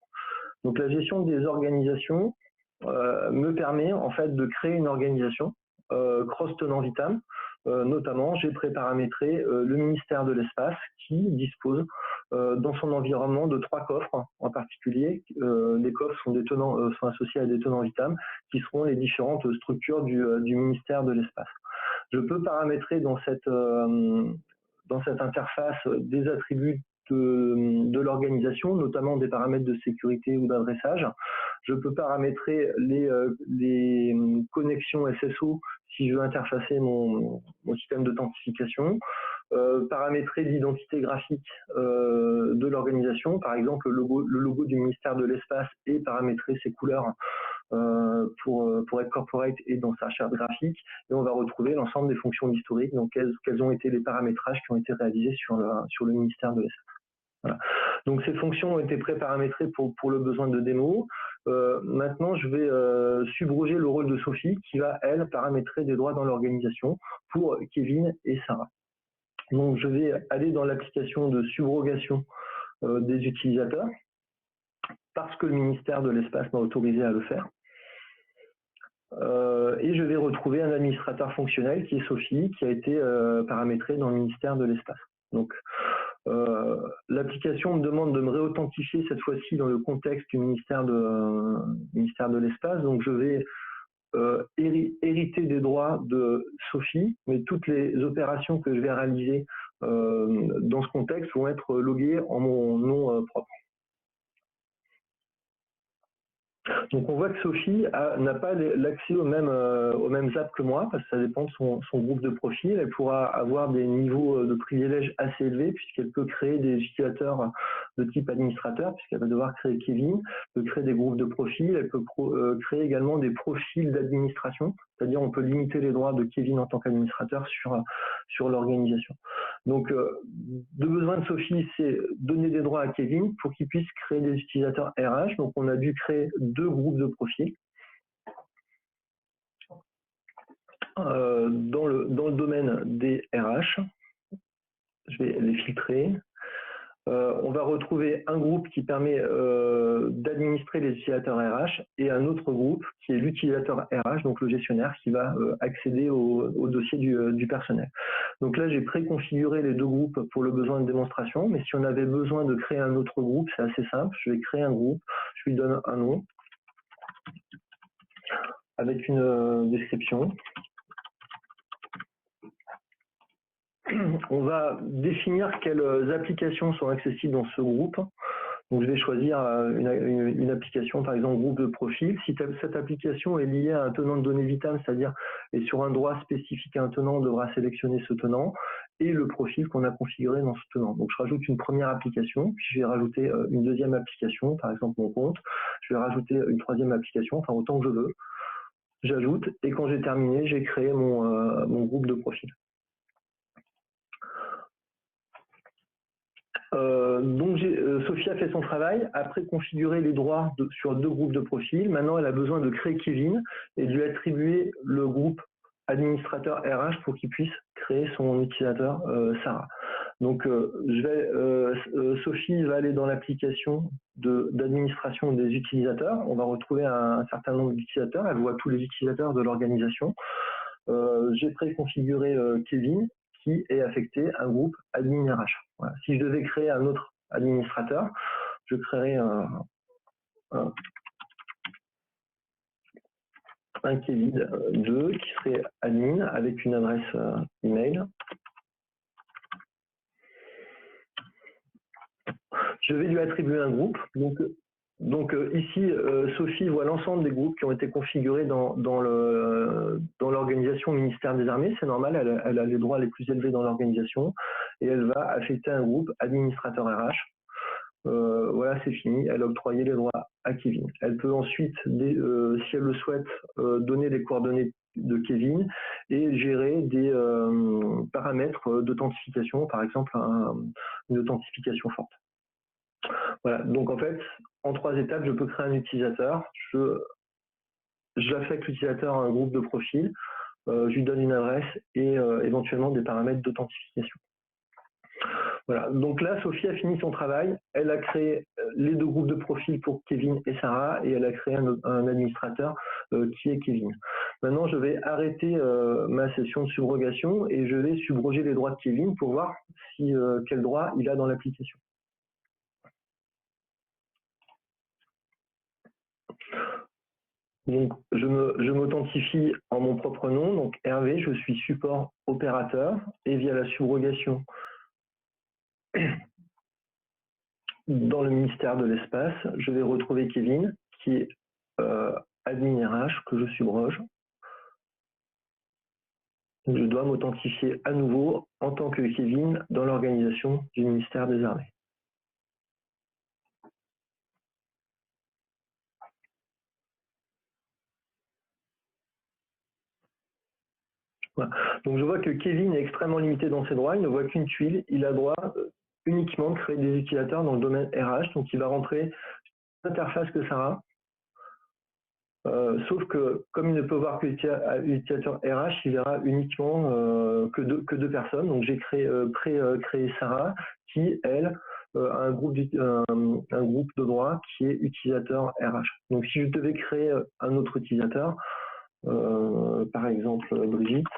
Donc la gestion des organisations me permet en fait de créer une organisation cross-tenant vitam. Notamment, j'ai préparamétré le ministère de l'Espace qui dispose dans son environnement de 3 coffres en particulier. Les coffres sont associés à des tenants vitam qui seront les différentes structures du ministère de l'Espace. Je peux paramétrer dans cette interface des attributs de l'organisation, notamment des paramètres de sécurité ou d'adressage. Je peux paramétrer les connexions SSO si je veux interfacer mon système d'authentification, paramétrer l'identité graphique de l'organisation, par exemple le logo du ministère de l'Espace et paramétrer ses couleurs pour être corporate et dans sa charte graphique, et on va retrouver l'ensemble des fonctions historiques, donc quels ont été les paramétrages qui ont été réalisés sur le ministère de l'Espace. Voilà. Donc ces fonctions ont été pré-paramétrées pour le besoin de démo. Maintenant, je vais subroger le rôle de Sophie qui va, elle, paramétrer des droits dans l'organisation pour Kevin et Sarah. Donc je vais aller dans l'application de subrogation des utilisateurs parce que le ministère de l'Espace m'a autorisé à le faire. Et je vais retrouver un administrateur fonctionnel qui est Sophie, qui a été paramétré dans le ministère de l'Espace. Donc, l'application me demande de me réauthentifier cette fois-ci dans le contexte du ministère de l'Espace. Donc, je vais hériter des droits de Sophie, mais toutes les opérations que je vais réaliser dans ce contexte, vont être logués en mon nom propre. Donc on voit que Sophie n'a pas l'accès aux mêmes apps que moi, parce que ça dépend de son groupe de profil. Elle pourra avoir des niveaux de privilèges assez élevés, puisqu'elle peut créer des utilisateurs de type administrateur, puisqu'elle va devoir créer Kevin, peut créer des groupes de profils, elle peut créer également des profils d'administration, c'est-à-dire on peut limiter les droits de Kevin en tant qu'administrateur sur l'organisation. Donc, le besoin de Sophie, c'est donner des droits à Kevin pour qu'il puisse créer des utilisateurs RH. Donc, on a dû créer 2 groupes de profils. Dans le domaine des RH, je vais les filtrer. On va retrouver un groupe qui permet d'administrer les utilisateurs RH et un autre groupe qui est l'utilisateur RH, donc le gestionnaire qui va accéder au dossier du personnel. Donc là, j'ai préconfiguré les 2 groupes pour le besoin de démonstration, mais si on avait besoin de créer un autre groupe, c'est assez simple. Je vais créer un groupe, je lui donne un nom avec une description. On va définir quelles applications sont accessibles dans ce groupe. Donc, je vais choisir une application, par exemple, groupe de profil. Si cette application est liée à un tenant de données Vitam, c'est-à-dire est sur un droit spécifique à un tenant, on devra sélectionner ce tenant et le profil qu'on a configuré dans ce tenant. Donc, je rajoute une première application, puis je vais rajouter une deuxième application, par exemple mon compte. Je vais rajouter une troisième application, enfin autant que je veux. J'ajoute et quand j'ai terminé, j'ai créé mon groupe de profil. Donc Sophie a fait son travail, après configurer les droits sur 2 groupes de profils. Maintenant, elle a besoin de créer Kevin et de lui attribuer le groupe administrateur RH pour qu'il puisse créer son utilisateur Sarah. Donc, Sophie va aller dans l'application d'administration des utilisateurs. On va retrouver un certain nombre d'utilisateurs. Elle voit tous les utilisateurs de l'organisation. J'ai préconfiguré Kevin, qui est affecté à un groupe admin RH. Voilà. Si je devais créer un autre administrateur, je créerais un Kevin 2 qui serait admin avec une adresse email. Je vais lui attribuer un groupe. Donc ici, Sophie voit l'ensemble des groupes qui ont été configurés dans l'organisation ministère des Armées. C'est normal, elle a les droits les plus élevés dans l'organisation et elle va affecter un groupe administrateur RH. Voilà, c'est fini. Elle a octroyé les droits à Kevin. Elle peut ensuite, si elle le souhaite, donner les coordonnées de Kevin et gérer des paramètres d'authentification, par exemple une authentification forte. Voilà, donc en fait, en 3 étapes, je peux créer un utilisateur, j'affecte l'utilisateur à un groupe de profils, je lui donne une adresse et éventuellement des paramètres d'authentification. Voilà, donc là, Sophie a fini son travail, elle a créé les 2 groupes de profils pour Kevin et Sarah et elle a créé un administrateur qui est Kevin. Maintenant, je vais arrêter ma session de subrogation et je vais subroger les droits de Kevin pour voir quel droit il a dans l'application. Donc, je m'authentifie en mon propre nom, donc Hervé, je suis support opérateur, et via la subrogation dans le ministère de l'Espace, je vais retrouver Kevin, qui est admin RH, que je subroge. Donc, je dois m'authentifier à nouveau en tant que Kevin dans l'organisation du ministère des Armées. Voilà. Donc je vois que Kevin est extrêmement limité dans ses droits, il ne voit qu'une tuile, il a droit uniquement de créer des utilisateurs dans le domaine RH, donc il va rentrer l'interface que Sarah, sauf que comme il ne peut voir que l'utilisateur RH, il verra uniquement que deux personnes, donc j'ai créé Sarah qui, elle, a un groupe de droits qui est utilisateur RH. Donc si je devais créer un autre utilisateur, par exemple Brigitte,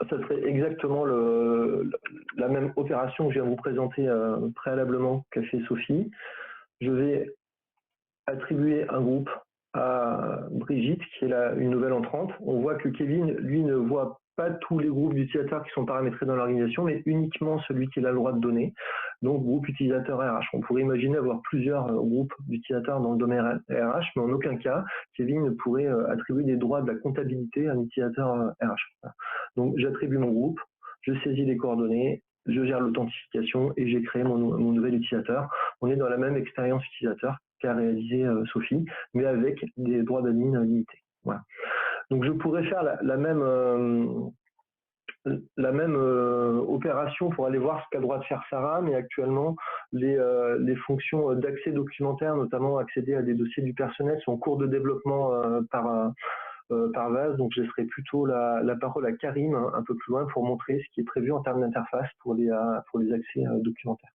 ça serait exactement la même opération que je viens de vous présenter préalablement qu'a fait Sophie. Je vais attribuer un groupe à Brigitte, qui est une nouvelle entrante. On voit que Kevin, lui, ne voit pas tous les groupes d'utilisateurs qui sont paramétrés dans l'organisation, mais uniquement celui qu'il a le droit de donner. Donc, groupe utilisateur RH. On pourrait imaginer avoir plusieurs groupes d'utilisateurs dans le domaine RH, mais en aucun cas, Kevin ne pourrait attribuer des droits de la comptabilité à un utilisateur RH. Donc, j'attribue mon groupe, je saisis les coordonnées, je gère l'authentification et j'ai créé mon nouvel utilisateur. On est dans la même expérience utilisateur qu'a réalisé Sophie, mais avec des droits d'admin limités. Voilà. Donc, je pourrais faire la même opération pour aller voir ce qu'a le droit de faire Sarah, mais actuellement, les fonctions d'accès documentaire, notamment accéder à des dossiers du personnel, sont en cours de développement par VAS, donc je laisserai plutôt la parole à Karim un peu plus loin pour montrer ce qui est prévu en termes d'interface pour les accès documentaires.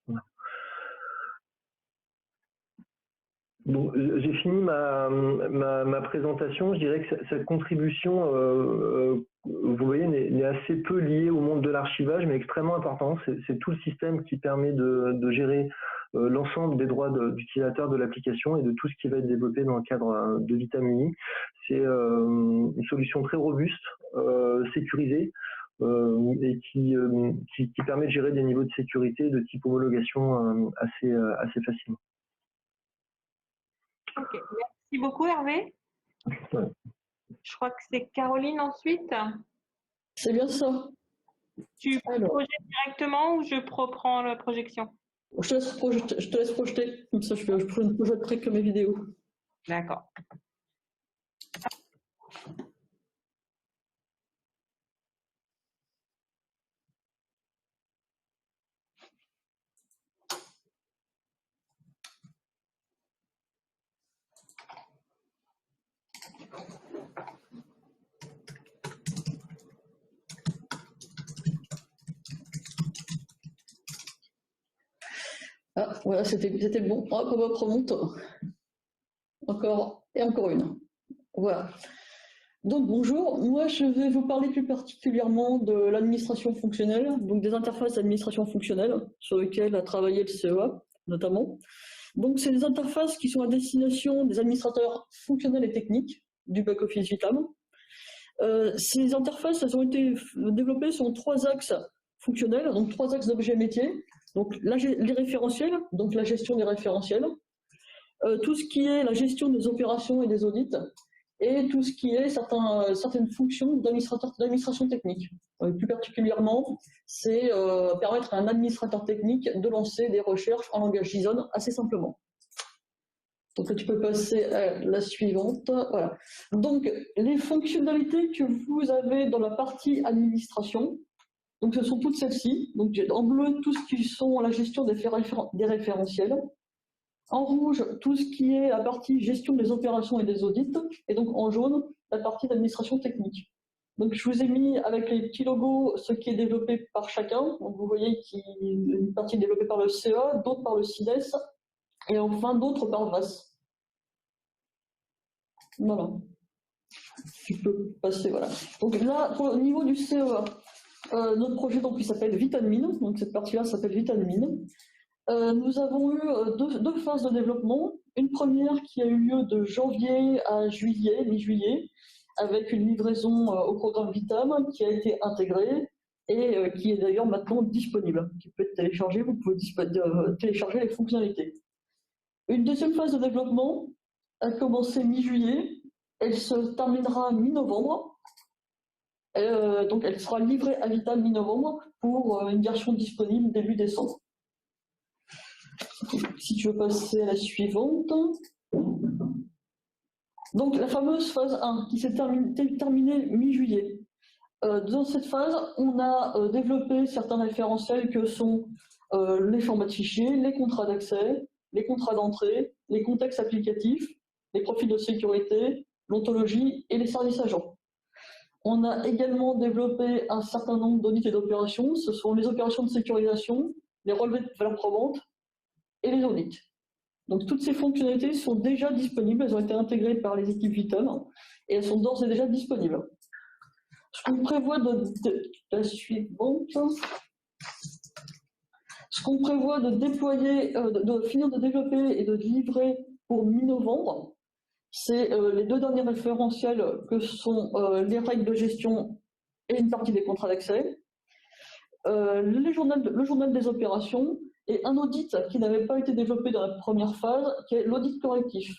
Voilà. Bon, j'ai fini ma présentation. Je dirais que cette contribution, vous voyez, n'est assez peu liée au monde de l'archivage, mais extrêmement importante. C'est tout le système qui permet de gérer l'ensemble des droits d'utilisateurs de l'application et de tout ce qui va être développé dans le cadre de Vitamuni. C'est une solution très robuste, sécurisée, et qui permet de gérer des niveaux de sécurité de type homologation assez facilement. Ok, merci beaucoup Hervé. Ouais. Je crois que c'est Caroline ensuite. C'est bien ça. Tu projettes directement ou je reprends la projection? Je te laisse projeter, comme ça je ne projetterai que mes vidéos. D'accord. Ah, voilà, c'était bon. Hop, on remonte. Encore et encore une. Voilà. Donc bonjour, moi je vais vous parler plus particulièrement de l'administration fonctionnelle, donc des interfaces d'administration fonctionnelle sur lesquelles a travaillé le CEA notamment. Donc c'est des interfaces qui sont à destination des administrateurs fonctionnels et techniques du back-office Vitam. Ces interfaces, elles ont été développées sur 3 axes fonctionnels, donc 3 axes d'objets métiers. Donc les référentiels, donc la gestion des référentiels, tout ce qui est la gestion des opérations et des audits, et tout ce qui est certaines fonctions d'administration technique. Plus particulièrement, c'est permettre à un administrateur technique de lancer des recherches en langage JSON assez simplement. Donc là, tu peux passer à la suivante. Voilà. Donc, les fonctionnalités que vous avez dans la partie administration, donc ce sont toutes celles-ci. Donc en bleu, tout ce qui sont la gestion des référentiels. En rouge, tout ce qui est la partie gestion des opérations et des audits. Et donc en jaune, la partie d'administration technique. Donc je vous ai mis avec les petits logos ce qui est développé par chacun. Donc vous voyez qu'il y a une partie développée par le CEA, d'autres par le CIDES, et enfin d'autres par VAS. Voilà. Tu peux passer, voilà. Donc là, au niveau du CEA, notre projet donc, il s'appelle Vitamine, donc cette partie-là s'appelle Vitamine. Nous avons eu deux phases de développement. Une première qui a eu lieu de janvier à juillet, mi-juillet, avec une livraison au programme Vitam qui a été intégrée et qui est d'ailleurs maintenant disponible, qui peut être téléchargé, vous pouvez télécharger les fonctionnalités. Une deuxième phase de développement a commencé mi-juillet, elle se terminera mi-novembre. Donc elle sera livrée à Vitam mi-novembre pour une version disponible début décembre. Si tu veux passer à la suivante. Donc la fameuse phase 1 qui s'est terminée mi-juillet. Dans cette phase, on a développé certains référentiels que sont les formats de fichiers, les contrats d'accès, les contrats d'entrée, les contextes applicatifs, les profils de sécurité, l'ontologie et les services agents. On a également développé un certain nombre d'audits et d'opérations. Ce sont les opérations de sécurisation, les relevés de valeur probante et les audits. Donc toutes ces fonctionnalités sont déjà disponibles, elles ont été intégrées par les équipes Vitam et elles sont d'ores et déjà disponibles. Ce qu'on prévoit la suivante, ce qu'on prévoit de déployer, de finir de développer et de livrer pour mi-novembre, c'est les deux derniers référentiels que sont les règles de gestion et une partie des contrats d'accès, le journal des opérations et un audit qui n'avait pas été développé dans la première phase, qui est l'audit correctif.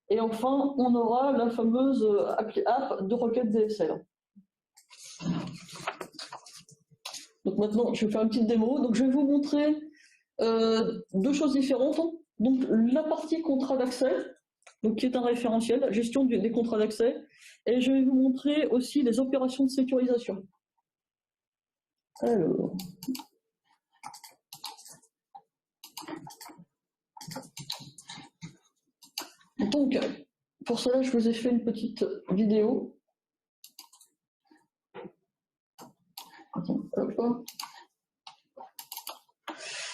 Et enfin, on aura la fameuse appli app de requête DSL. Donc maintenant, je vais faire une petite démo. Donc je vais vous montrer deux choses différentes. Donc la partie contrat d'accès, donc qui est un référentiel, gestion des contrats d'accès, et je vais vous montrer aussi les opérations de sécurisation. Alors. Donc, pour cela, je vous ai fait une petite vidéo.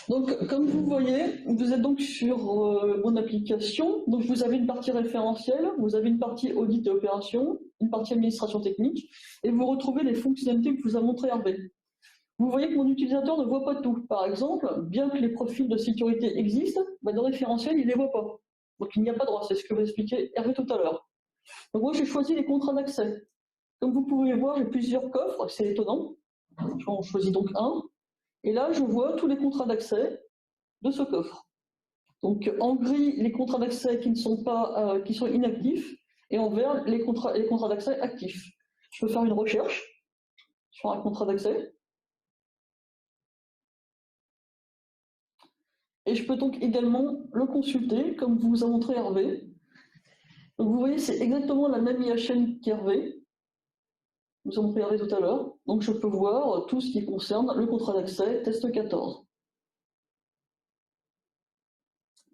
Donc, comme vous voyez, vous êtes donc sur mon application. Donc, vous avez une partie référentielle, vous avez une partie audit et opération, une partie administration technique, et vous retrouvez les fonctionnalités que vous a montré Hervé. Vous voyez que mon utilisateur ne voit pas tout. Par exemple, bien que les profils de sécurité existent, dans le référentiel, il ne les voit pas. Donc, il n'y a pas de droit. C'est ce que va expliquer Hervé tout à l'heure. Donc, moi, j'ai choisi les contrats d'accès. Comme vous pouvez voir, j'ai plusieurs coffres. C'est étonnant. J'en choisis donc un. Et là, je vois tous les contrats d'accès de ce coffre. Donc, en gris, les contrats d'accès qui ne sont pas, qui sont inactifs, et en vert, les contrats d'accès actifs. Je peux faire une recherche sur un contrat d'accès. Et je peux donc également le consulter, comme vous a montré Hervé. Donc, vous voyez, c'est exactement la même IHN qu'Hervé. Vous a montré Hervé tout à l'heure. Donc, je peux voir tout ce qui concerne le contrat d'accès, test 14.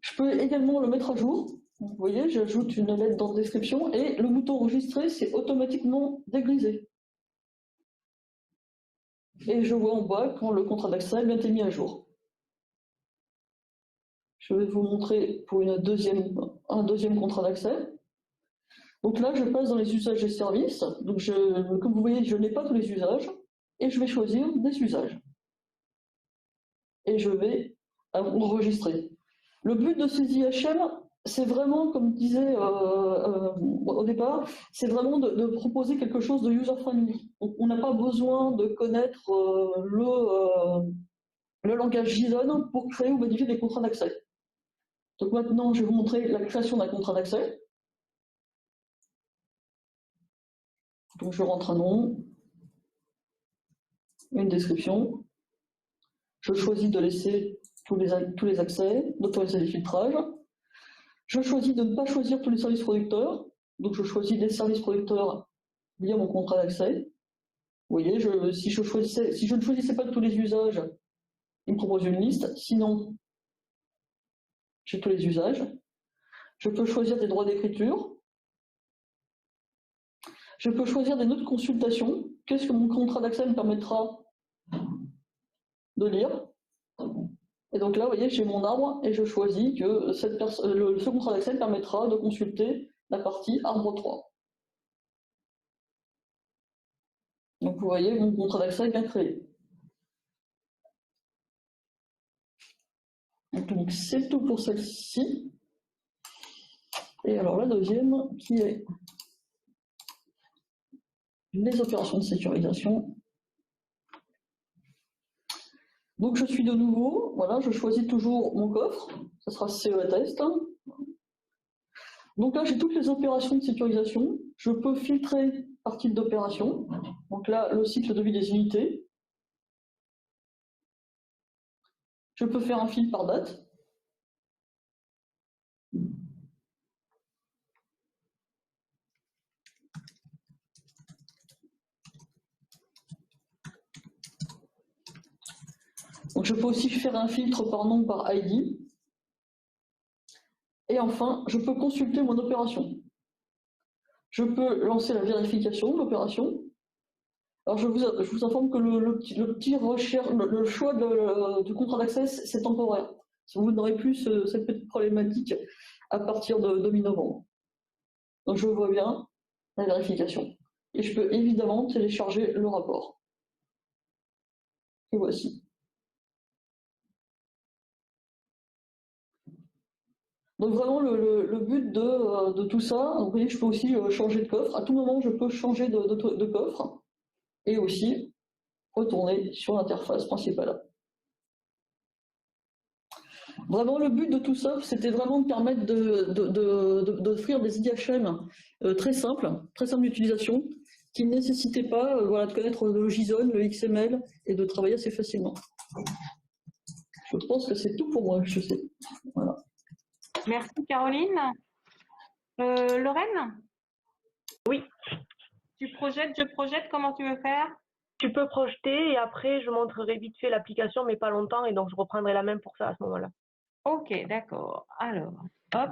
Je peux également le mettre à jour. Vous voyez, j'ajoute une lettre dans la description et le bouton enregistrer, c'est automatiquement dégrisé. Et je vois en bas quand le contrat d'accès a bien été mis à jour. Je vais vous montrer pour un deuxième contrat d'accès. Donc là, je passe dans les usages et services. Donc comme vous voyez, je n'ai pas tous les usages. Et je vais choisir des usages. Et je vais enregistrer. Le but de ces IHM, c'est vraiment, comme disait au départ, c'est vraiment de proposer quelque chose de user-friendly. Donc on n'a pas besoin de connaître le langage JSON pour créer ou modifier des contrats d'accès. Donc maintenant, je vais vous montrer la création d'un contrat d'accès. Donc je rentre un nom, une description. Je choisis de laisser tous les accès, d'autoriser les filtrages. Je choisis de ne pas choisir tous les services producteurs. Donc je choisis les services producteurs liés à mon contrat d'accès. Vous voyez, si je ne choisissais pas tous les usages, il me propose une liste. Sinon, j'ai tous les usages. Je peux choisir des droits d'écriture. Je peux choisir des notes de consultation. Qu'est-ce que mon contrat d'accès me permettra de lire? Et donc là, vous voyez, j'ai mon arbre et je choisis que ce contrat d'accès permettra de consulter la partie arbre 3. Donc vous voyez, mon contrat d'accès est bien créé. Donc c'est tout pour celle-ci. Et alors la deuxième, qui est les opérations de sécurisation. Donc je suis de nouveau, voilà, je choisis toujours mon coffre, ça sera CE test. Donc là j'ai toutes les opérations de sécurisation, je peux filtrer par type d'opération. Donc là le cycle de vie des unités. Je peux faire un filtre par date. Donc je peux aussi faire un filtre par nom, par ID. Et enfin, je peux consulter mon opération. Je peux lancer la vérification de l'opération. Alors je vous informe que le choix du contrat d'accès, c'est temporaire. Vous n'aurez plus cette petite problématique à partir de mi-novembre. Donc je vois bien la vérification. Et je peux évidemment télécharger le rapport. Et voici. Donc vraiment le but de tout ça, vous voyez, je peux aussi changer de coffre. À tout moment, je peux changer de coffre et aussi retourner sur l'interface principale. Vraiment, le but de tout ça, c'était vraiment de permettre d'offrir des IHM très simples d'utilisation, qui ne nécessitaient pas voilà, de connaître le JSON, le XML et de travailler assez facilement. Je pense que c'est tout pour moi, je sais. Voilà. Merci Caroline. Lorraine? Oui. Tu projettes, je projette, comment tu veux faire? Tu peux projeter et après je montrerai vite fait l'application, mais pas longtemps, et donc je reprendrai la main pour ça à ce moment-là. Ok, d'accord. Alors, hop.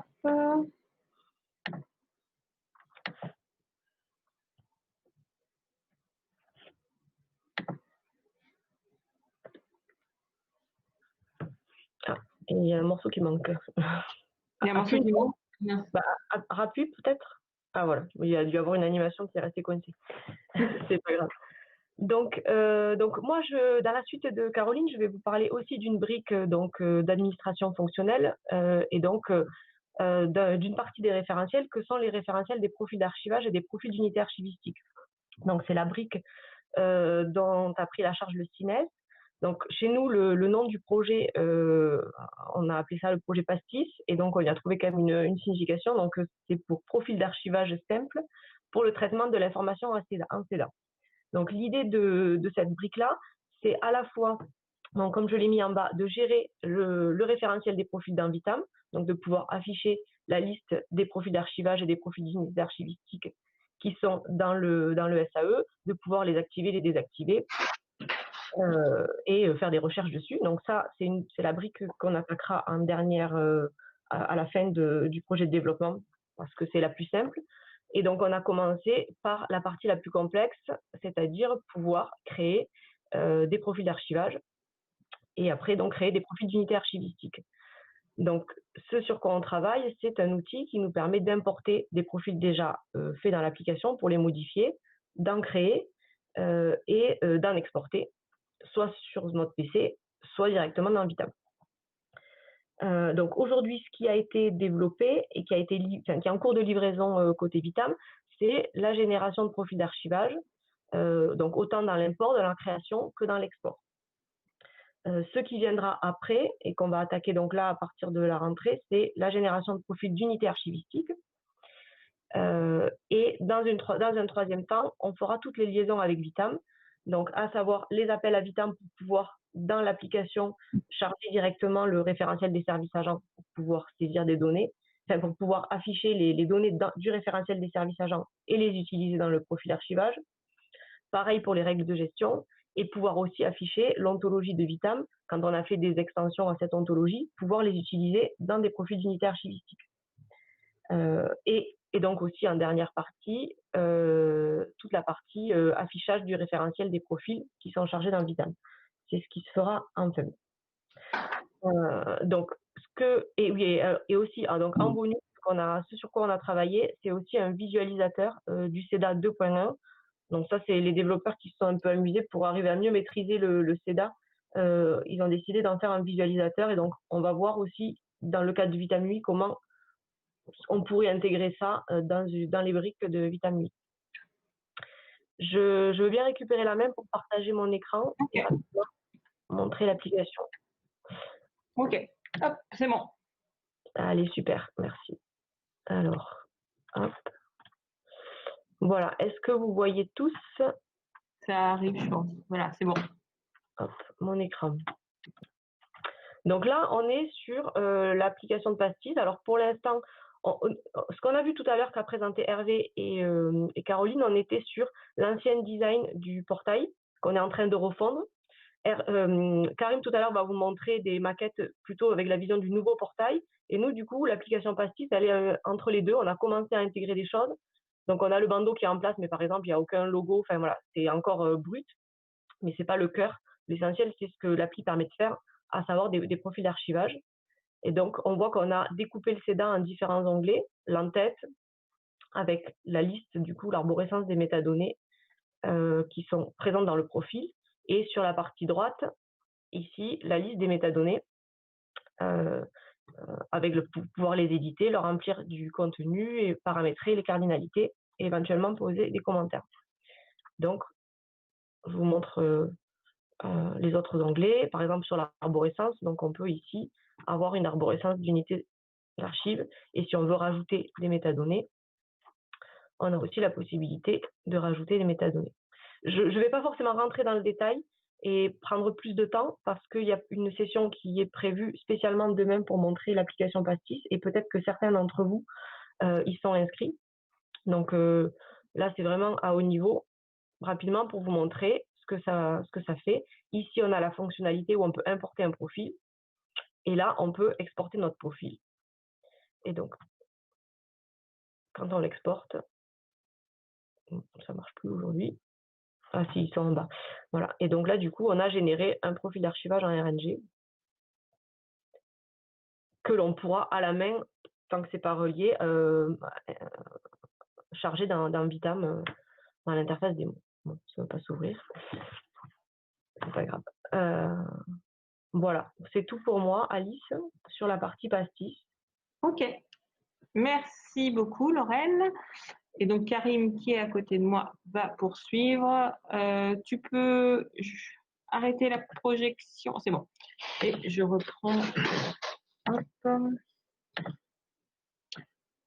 Ah, et il y a un morceau qui manque. Il y a un morceau qui manque. Bah, rapide peut-être. Ah voilà, il y a dû y avoir une animation qui est restée coincée. C'est pas grave. Donc moi, dans la suite de Caroline, je vais vous parler aussi d'une brique d'administration fonctionnelle et donc d'une partie des référentiels que sont les référentiels des profils d'archivage et des profils d'unité archivistique. Donc c'est la brique dont a pris la charge le CINES. Donc chez nous, le nom du projet, on a appelé ça le projet Pastis, et donc on y a trouvé quand même une signification. Donc c'est pour profil d'archivage simple pour le traitement de l'information en CEDA. Donc l'idée de cette brique-là, c'est à la fois, donc, comme je l'ai mis en bas, de gérer le référentiel des profils d'un Vitam, donc de pouvoir afficher la liste des profils d'archivage et des profils d'unité archivistique qui sont dans le SAE, de pouvoir les activer, les désactiver et faire des recherches dessus. Donc ça, c'est la brique qu'on attaquera en dernière à la fin du projet de développement parce que c'est la plus simple. Et donc, on a commencé par la partie la plus complexe, c'est-à-dire pouvoir créer des profils d'archivage et après, donc, créer des profils d'unité archivistique. Donc, ce sur quoi on travaille, c'est un outil qui nous permet d'importer des profils déjà faits dans l'application pour les modifier, d'en créer et d'en exporter, soit sur notre PC, soit directement dans Vitam. Donc aujourd'hui, ce qui a été développé et qui est en cours de livraison côté Vitam, c'est la génération de profils d'archivage, donc autant dans l'import, dans la création que dans l'export. Ce qui viendra après et qu'on va attaquer donc là à partir de la rentrée, c'est la génération de profils d'unité archivistique. Et dans un troisième temps, on fera toutes les liaisons avec Vitam, donc à savoir les appels à Vitam pour pouvoir, dans l'application, charger directement le référentiel des services agents pour pouvoir saisir des données, enfin pour pouvoir afficher les données du référentiel des services agents et les utiliser dans le profil d'archivage. Pareil pour les règles de gestion et pouvoir aussi afficher l'ontologie de Vitam quand on a fait des extensions à cette ontologie, pouvoir les utiliser dans des profils d'unité archivistique. Et donc aussi en dernière partie, toute la partie affichage du référentiel des profils qui sont chargés dans Vitam. C'est ce qui se fera en fin. Donc, et aussi, donc en bonus, ce sur quoi on a travaillé, c'est aussi un visualisateur du CEDA 2.1. Donc ça, c'est les développeurs qui se sont un peu amusés pour arriver à mieux maîtriser le CEDA. Ils ont décidé d'en faire un visualisateur et donc on va voir aussi dans le cadre du Vitam UI comment on pourrait intégrer ça dans les briques de Vitam UI. Je veux bien récupérer la main pour partager mon écran et montrer l'application. Ok, hop, c'est bon. Allez, super, merci. Alors, hop. Voilà, est-ce que vous voyez tous? Ça arrive, je pense. Voilà, c'est bon. Hop, mon écran. Donc là, on est sur l'application de Pastis. Alors pour l'instant, ce qu'on a vu tout à l'heure qu'a présenté Hervé et Caroline, on était sur l'ancien design du portail qu'on est en train de refondre. Karim tout à l'heure va vous montrer des maquettes plutôt avec la vision du nouveau portail. Et nous, du coup, l'application Pastis, elle est entre les deux. On a commencé à intégrer des choses. Donc on a le bandeau qui est en place, mais par exemple, il n'y a aucun logo. Enfin voilà, c'est encore brut, mais c'est pas le cœur. L'essentiel, c'est ce que l'appli permet de faire, à savoir des profils d'archivage. Et donc, on voit qu'on a découpé le CEDA en différents onglets, l'entête, avec la liste, du coup, l'arborescence des métadonnées qui sont présentes dans le profil. Et sur la partie droite, ici, la liste des métadonnées avec pouvoir les éditer, leur remplir du contenu et paramétrer les cardinalités et éventuellement poser des commentaires. Donc, je vous montre les autres onglets. Par exemple, sur l'arborescence, donc on peut ici avoir une arborescence d'unités d'archives. Et si on veut rajouter des métadonnées, on a aussi la possibilité de rajouter des métadonnées. Je ne vais pas forcément rentrer dans le détail et prendre plus de temps parce qu'il y a une session qui est prévue spécialement demain pour montrer l'application Pastis et peut-être que certains d'entre vous y sont inscrits. Donc là, c'est vraiment à haut niveau, rapidement pour vous montrer ce que ça fait. Ici, on a la fonctionnalité où on peut importer un profil et là, on peut exporter notre profil. Et donc, quand on l'exporte, ça ne marche plus aujourd'hui. Ah si, ils sont en bas. Voilà. Et donc là, du coup, on a généré un profil d'archivage en RNG que l'on pourra à la main, tant que c'est pas relié, charger d'un Vitam dans l'interface démo. Bon, ça ne va pas s'ouvrir. C'est pas grave. Voilà, c'est tout pour moi, Alice, sur la partie Pastis. Ok. Merci beaucoup, Lorraine. Et donc, Karim, qui est à côté de moi, va poursuivre. Tu peux arrêter la projection. C'est bon. Et je reprends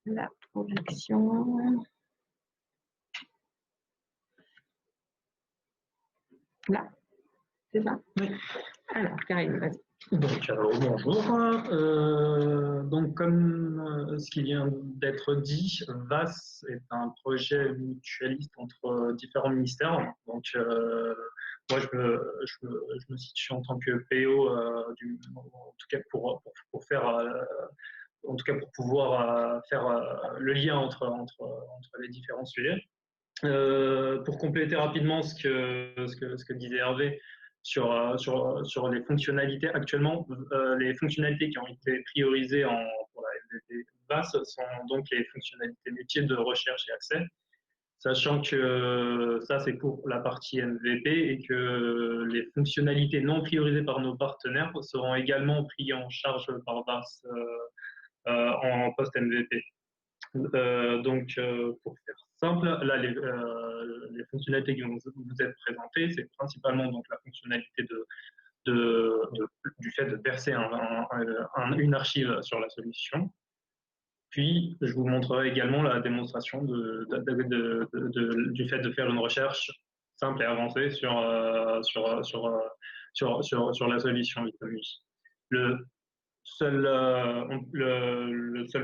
la projection. Là, c'est ça? Oui. Alors, Karim, vas-y. Donc, bonjour. Donc, comme ce qui vient d'être dit, VAS est un projet mutualiste entre différents ministères. Donc, moi, je me situe en tant que PO, en tout cas pour faire, en tout cas pour pouvoir faire le lien entre les différents sujets. Pour compléter rapidement ce que disait Hervé, sur les fonctionnalités. Actuellement, les fonctionnalités qui ont été priorisées pour la MVP VAS sont donc les fonctionnalités métiers de recherche et accès, sachant que ça, c'est pour la partie MVP et que les fonctionnalités non priorisées par nos partenaires seront également prises en charge par VAS en post-MVP. Donc, pour faire simple, là, les fonctionnalités qui vont vous être présentées, c'est principalement donc, la fonctionnalité du fait de verser une archive sur la solution. Puis, je vous montrerai également la démonstration du fait de faire une recherche simple et avancée sur la solution Vitamus. Le seul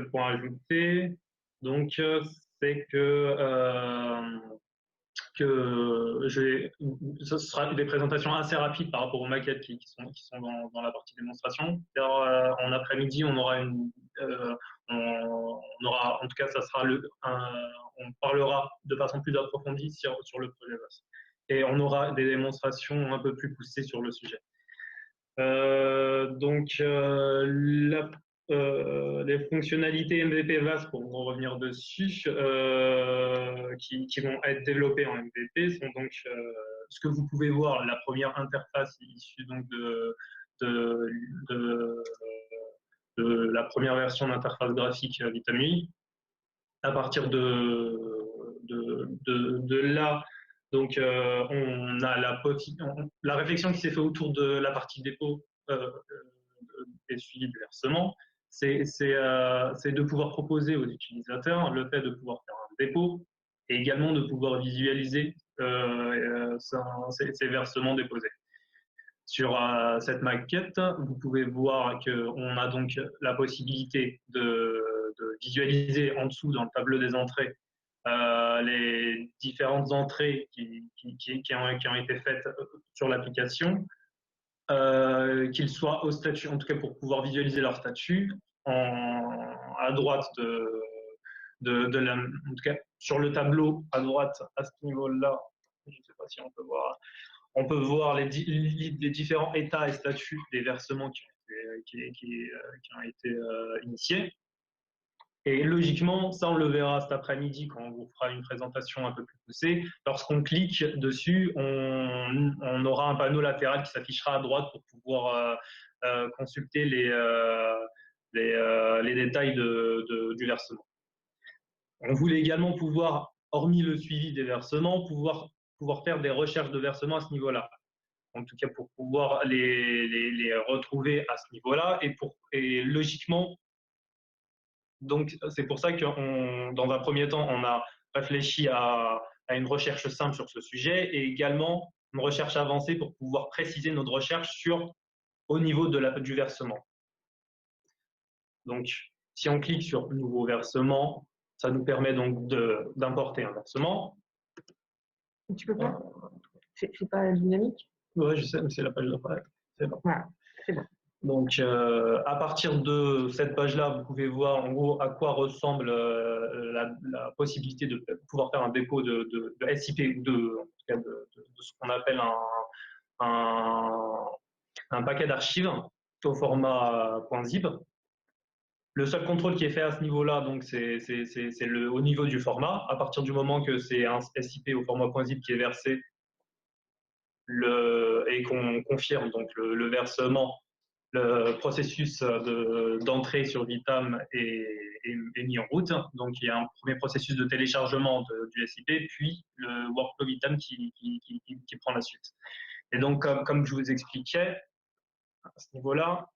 point à ajouter, donc, c'est que ce sera des présentations assez rapides par rapport aux maquettes qui sont dans la partie démonstration. En après-midi, on aura en tout cas, ça sera on parlera de façon plus approfondie sur le projet VAS. Et on aura des démonstrations un peu plus poussées sur le sujet. Les fonctionnalités MVP VAS, pour revenir dessus, qui vont être développées en MVP, sont donc ce que vous pouvez voir, la première interface issue donc de la première version d'interface graphique Vitamui. À partir de là, donc on a la réflexion qui s'est faite autour de la partie dépôt et suivi de versement, c'est de pouvoir proposer aux utilisateurs le fait de pouvoir faire un dépôt et également de pouvoir visualiser ces versements déposés. Sur cette maquette, vous pouvez voir qu'on a donc la possibilité de visualiser en dessous dans le tableau des entrées les différentes entrées qui ont été faites sur l'application, qu'ils soient au statut, en tout cas pour pouvoir visualiser leur statut, à droite en tout cas sur le tableau à droite à ce niveau-là, je ne sais pas si on peut voir. On peut voir les différents états et statuts des versements qui ont été initiés. Et logiquement, ça on le verra cet après-midi quand on vous fera une présentation un peu plus poussée. Lorsqu'on clique dessus, on aura un panneau latéral qui s'affichera à droite pour pouvoir consulter les détails du versement. On voulait également pouvoir, hormis le suivi des versements, pouvoir faire des recherches de versements à ce niveau-là. En tout cas, pour pouvoir les retrouver à ce niveau-là et logiquement, donc c'est pour ça que dans un premier temps, on a réfléchi à une recherche simple sur ce sujet et également une recherche avancée pour pouvoir préciser notre recherche au niveau du versement. Donc, si on clique sur « Nouveau versement », ça nous permet donc d'importer un versement. Tu peux pas? C'est pas dynamique? Oui, je sais, mais c'est la page d'après. C'est bon. Voilà, c'est bon. Donc, à partir de cette page-là, vous pouvez voir en gros à quoi ressemble la possibilité de pouvoir faire un dépôt de SIP ou en tout cas de ce qu'on appelle un paquet d'archives au format .zip. Le seul contrôle qui est fait à ce niveau-là, donc c'est au niveau du format. À partir du moment que c'est un SIP au format .zip qui est versé et qu'on confirme donc le versement, le processus d'entrée sur Vitam est mis en route. Donc, il y a un premier processus de téléchargement du SIP, puis le workflow Vitam qui prend la suite. Et donc, comme je vous expliquais, à ce niveau-là,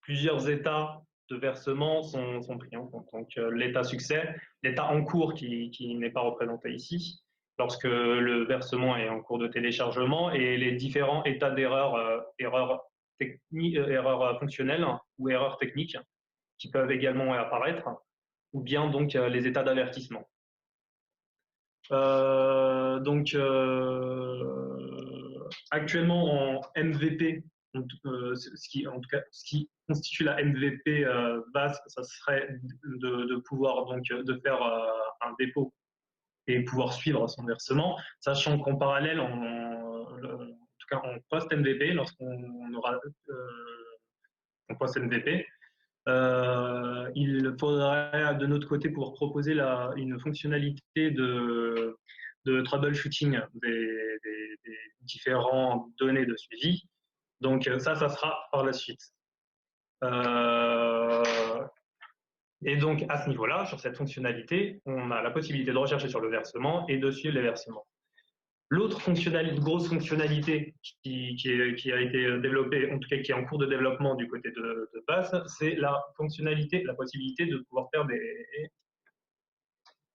plusieurs états de versement sont pris en compte. Donc, l'état succès, l'état en cours qui n'est pas représenté ici, lorsque le versement est en cours de téléchargement, et les différents états d'erreur, erreurs fonctionnelles ou erreurs techniques qui peuvent également apparaître, ou bien donc les états d'avertissement. Actuellement en MVP, ce qui constitue la MVP base, ça serait de pouvoir donc de faire un dépôt et pouvoir suivre son versement, sachant qu'en parallèle, en tout cas en post-MVP, lorsqu'on aura en post-MVP, il faudrait de notre côté pouvoir proposer une fonctionnalité de troubleshooting des différentes données de suivi. Donc ça sera par la suite. Et donc à ce niveau-là, sur cette fonctionnalité, on a la possibilité de rechercher sur le versement et de suivre les versements. L'autre grosse fonctionnalité qui a été développée, en tout cas qui est en cours de développement du côté de base, c'est la possibilité de pouvoir faire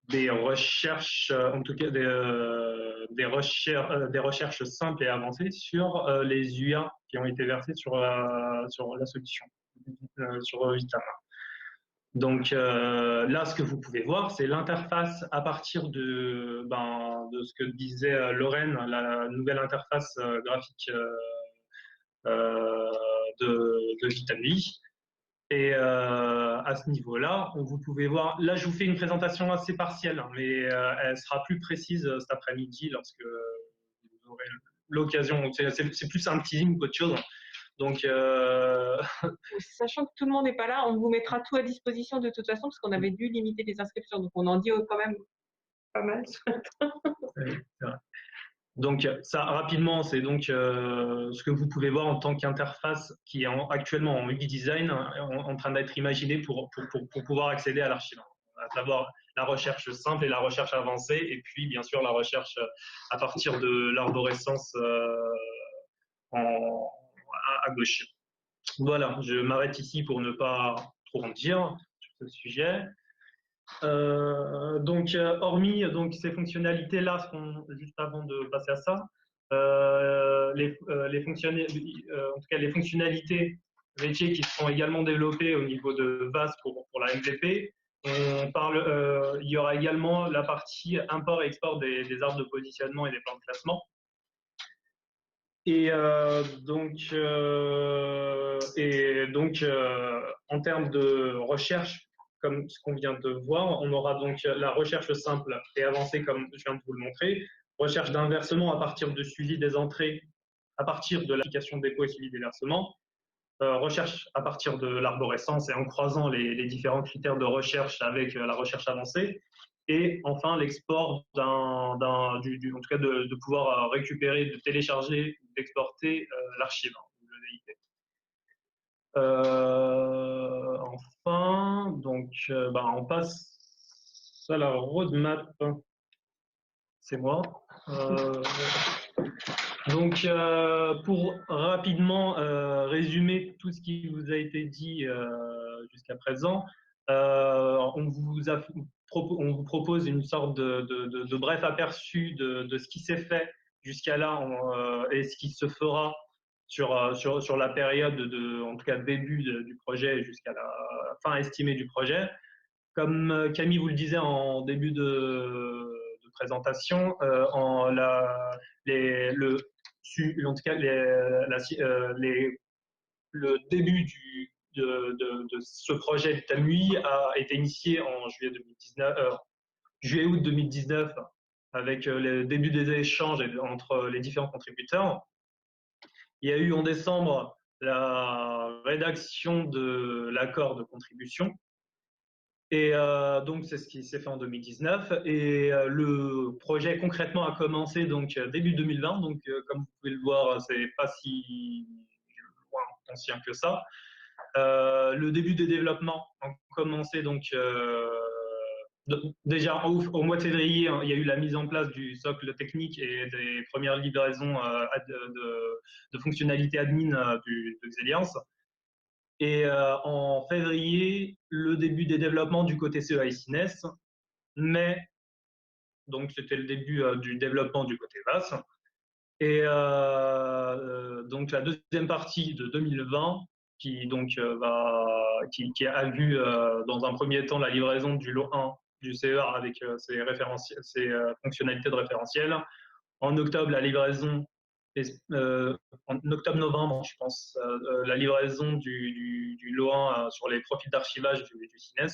des recherches, en tout cas des recherches simples et avancées sur les UA qui ont été versés sur la solution, sur Vitam. Donc là, ce que vous pouvez voir, c'est l'interface à partir de ce que disait Lorraine, la nouvelle interface graphique de Vitam.ly. Et à ce niveau-là, vous pouvez voir, là je vous fais une présentation assez partielle, mais elle sera plus précise cet après-midi lorsque vous aurez l'occasion. C'est plus un teasing qu'autre chose. Donc, sachant que tout le monde n'est pas là, on vous mettra tout à disposition de toute façon, parce qu'on avait dû limiter les inscriptions. Donc, on en dit quand même pas mal. Oui, c'est vrai. Donc, ça, rapidement, c'est donc ce que vous pouvez voir en tant qu'interface qui est actuellement en UI Design, en train d'être imaginée pour pouvoir accéder à l'archive, à savoir la recherche simple et la recherche avancée, et puis, bien sûr, la recherche à partir de l'arborescence à gauche. Voilà, je m'arrête ici pour ne pas trop en dire sur ce sujet. Hormis ces fonctionnalités-là, juste avant de passer à ça, les fonctionnalités métiers qui seront également développées au niveau de VAS pour la MVP. Il y aura également la partie import et export des arbres de positionnement et des plans de classement. Et en termes de recherche, comme ce qu'on vient de voir, on aura donc la recherche simple et avancée, comme je viens de vous le montrer, recherche d'inversement à partir de suivi des entrées, à partir de l'application dépôt et suivi des versements, recherche à partir de l'arborescence et en croisant les différents critères de recherche avec la recherche avancée, et enfin l'export en tout cas de pouvoir récupérer, de télécharger, d'exporter l'archive, le DIP. Enfin, donc, on passe à la roadmap. C'est moi. Donc, pour rapidement résumer tout ce qui vous a été dit jusqu'à présent, on vous propose une sorte de bref aperçu de ce qui s'est fait jusqu'à là et ce qui se fera sur la période en tout cas début du projet jusqu'à la fin estimée du projet. Comme Camille vous le disait en début de présentation, en tout cas le début de ce projet Vitamui a été initié en juillet-août 2019 avec le début des échanges entre les différents contributeurs. Il y a eu en décembre la rédaction de l'accord de contribution. Et donc, c'est ce qui s'est fait en 2019. Et le projet concrètement a commencé donc début 2020. Donc, comme vous pouvez le voir, c'est pas si loin ancien que ça. Le début des développements a commencé donc déjà au mois de février. Il y a eu la mise en place du socle technique et des premières livraisons de fonctionnalités admin de Xeliance. Et en février, le début des développements du côté CEA et CINES, mais donc c'était le début du développement du côté VAS. Et donc la deuxième partie de 2020, qui a vu dans un premier temps la livraison du lot 1 du CEA avec ses fonctionnalités de référentiel. En octobre, la livraison en octobre-novembre, je pense, la livraison du lot 1 sur les profils d'archivage du CINES.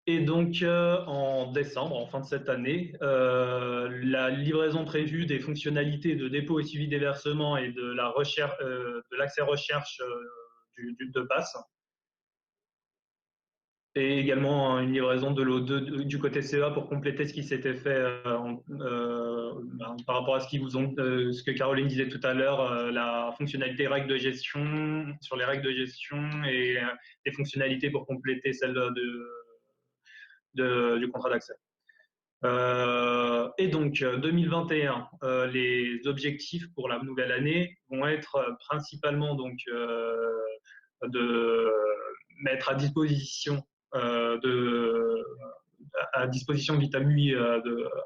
Et donc, en décembre, en fin de cette année, la livraison prévue des fonctionnalités de dépôt et suivi des versements et de l'accès recherche de PASS. Et également une livraison de l'eau du côté CEA pour compléter ce qui s'était fait par rapport à ce que Caroline disait tout à l'heure, la fonctionnalité règles de gestion, sur les règles de gestion et des fonctionnalités pour compléter celle du contrat d'accès. Et donc 2021, les objectifs pour la nouvelle année vont être principalement donc de mettre à disposition Vitamui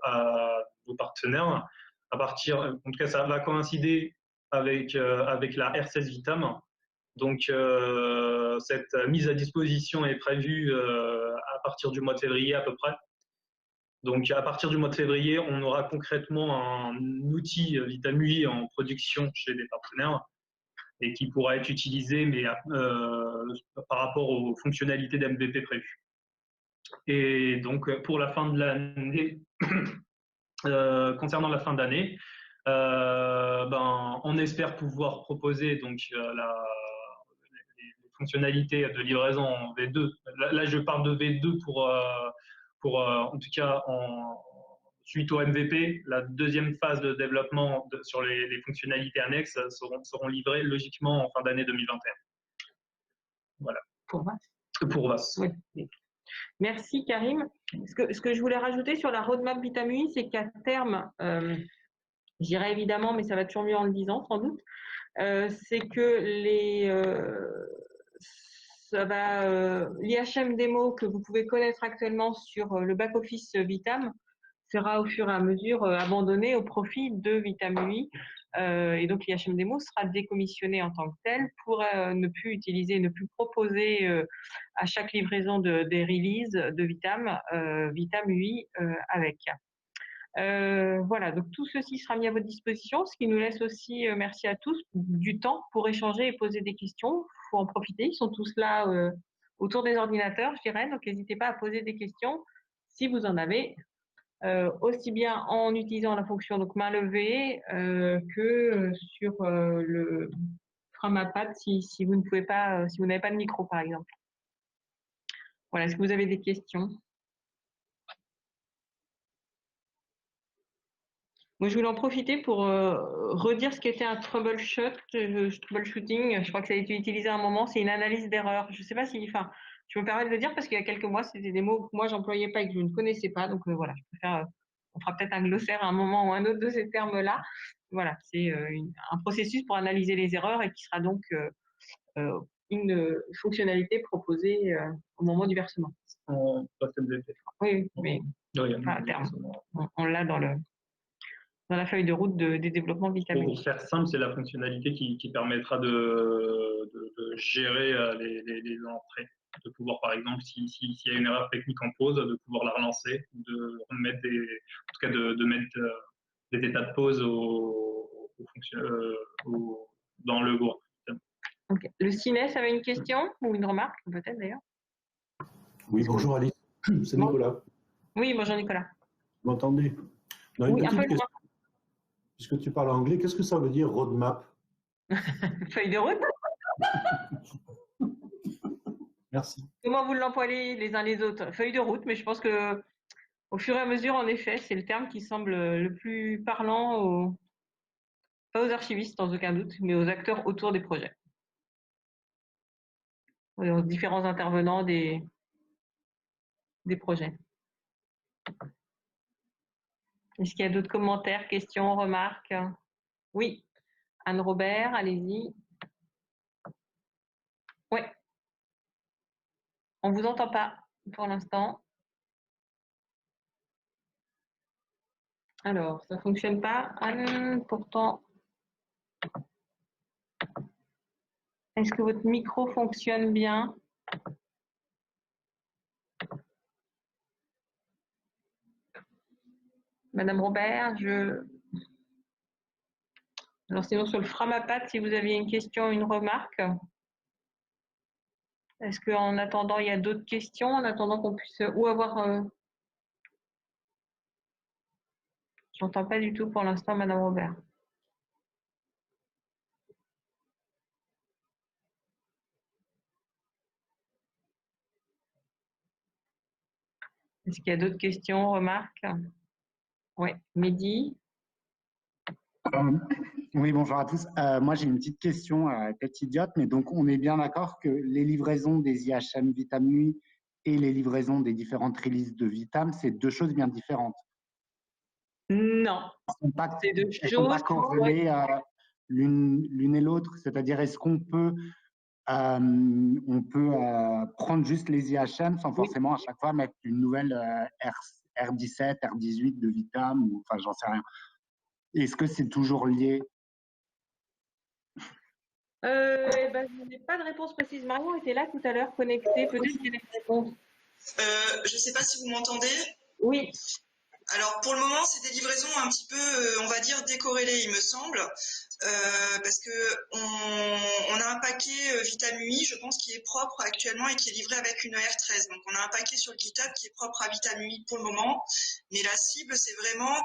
à vos partenaires. En tout cas, ça va coïncider avec la R16 Vitam. Donc, cette mise à disposition est prévue à partir du mois de février à peu près. Donc, à partir du mois de février, on aura concrètement un outil Vitamui en production chez des partenaires et qui pourra être utilisé mais, par rapport aux fonctionnalités d'MVP prévues. Et donc, pour la fin de l'année, concernant la fin d'année, on espère pouvoir proposer donc, les fonctionnalités de livraison en V2. Là, je parle de V2 en tout cas, suite au MVP. La deuxième phase de développement sur les fonctionnalités annexes seront livrées logiquement en fin d'année 2021. Voilà. Pour VAS. Pour VAS. Oui. Merci Karim. Ce que je voulais rajouter sur la roadmap Vitamui, c'est qu'à terme, je dirais évidemment, mais ça va toujours mieux en le disant sans doute, c'est que l'IHM démo que vous pouvez connaître actuellement sur le back-office Vitam sera au fur et à mesure abandonné au profit de Vitamui. Et donc l'IHM démo sera décommissionné en tant que tel pour ne plus utiliser, ne plus proposer à chaque livraison des releases de Vitam UI avec. Voilà, donc tout ceci sera mis à votre disposition, ce qui nous laisse aussi, merci à tous, du temps pour échanger et poser des questions. Il faut en profiter, ils sont tous là autour des ordinateurs, je dirais, donc n'hésitez pas à poser des questions si vous en avez. Aussi bien en utilisant la fonction donc main levée que sur le Framapad si vous ne pouvez pas, si vous n'avez pas de micro par exemple. Voilà, est-ce que vous avez des questions? Moi, je voulais en profiter pour redire ce qu'était un troubleshooting. Je crois que ça a été utilisé à un moment. C'est une analyse d'erreur. Je ne sais pas si, enfin, je me permets de le dire parce qu'il y a quelques mois, c'était des mots que moi, j'employais pas et que je ne connaissais pas. Donc voilà, je préfère, on fera peut-être un glossaire à un moment ou un autre de ces termes-là. Voilà, c'est un processus pour analyser les erreurs et qui sera donc une fonctionnalité proposée au moment du versement. Oui, mais à terme, on l'a dans la feuille de route des développements vitamines. Pour faire simple, c'est la fonctionnalité qui permettra de gérer les entrées, de pouvoir, par exemple, s'il y a une erreur technique en pause, de pouvoir la relancer, de remettre en tout cas de mettre des états de pause dans le Go. Okay. Le CINES avait une question ou une remarque, peut-être d'ailleurs. Oui, bonjour Alice, c'est Nicolas. Oui, bonjour Nicolas. Vous m'entendez? Oui, un peu loin. Puisque tu parles anglais, qu'est-ce que ça veut dire roadmap? Feuille de route. Merci. Comment vous l'employez les uns les autres? Feuille de route, mais je pense que au fur et à mesure, en effet, c'est le terme qui semble le plus parlant pas aux archivistes, sans aucun doute, mais aux acteurs autour des projets. Aux différents intervenants des projets. Est-ce qu'il y a d'autres commentaires, questions, remarques? Oui. Anne-Robert, allez-y. Oui. On ne vous entend pas pour l'instant. Alors, ça ne fonctionne pas. Anne, pourtant. Est-ce que votre micro fonctionne bien? Madame Robert, alors sinon sur le Framapat, si vous aviez une question, une remarque. Est-ce qu'en attendant, il y a d'autres questions, en attendant qu'on puisse ou avoir... J'entends pas du tout pour l'instant, Madame Robert. Est-ce qu'il y a d'autres questions, remarques? Oui, Mehdi. Oui, bonjour à tous. Moi, j'ai une petite question, peut-être idiote, mais donc on est bien d'accord que les livraisons des IHM Vitam et les livraisons des différentes releases de Vitam, c'est deux choses bien différentes. Non. C'est deux choses. Elles ne sont pas corrélées l'une et l'autre. C'est-à-dire, est-ce qu'on peut prendre juste les IHM sans forcément à chaque fois mettre une nouvelle R17, R18 de Vitam, ou enfin, j'en sais rien. Est-ce que c'est toujours lié? Je n'ai pas de réponse précise. Marion était là tout à l'heure, connectée. Peut-être qu'il y a une réponse. Je ne sais pas si vous m'entendez. Oui. Alors, pour le moment, c'est des livraisons un petit peu, on va dire, décorrélées, il me semble. Parce que on a un paquet Vitam UI, je pense, qui est propre actuellement et qui est livré avec une ER13. Donc, on a un paquet sur le GitHub qui est propre à Vitam UI pour le moment. Mais la cible, c'est vraiment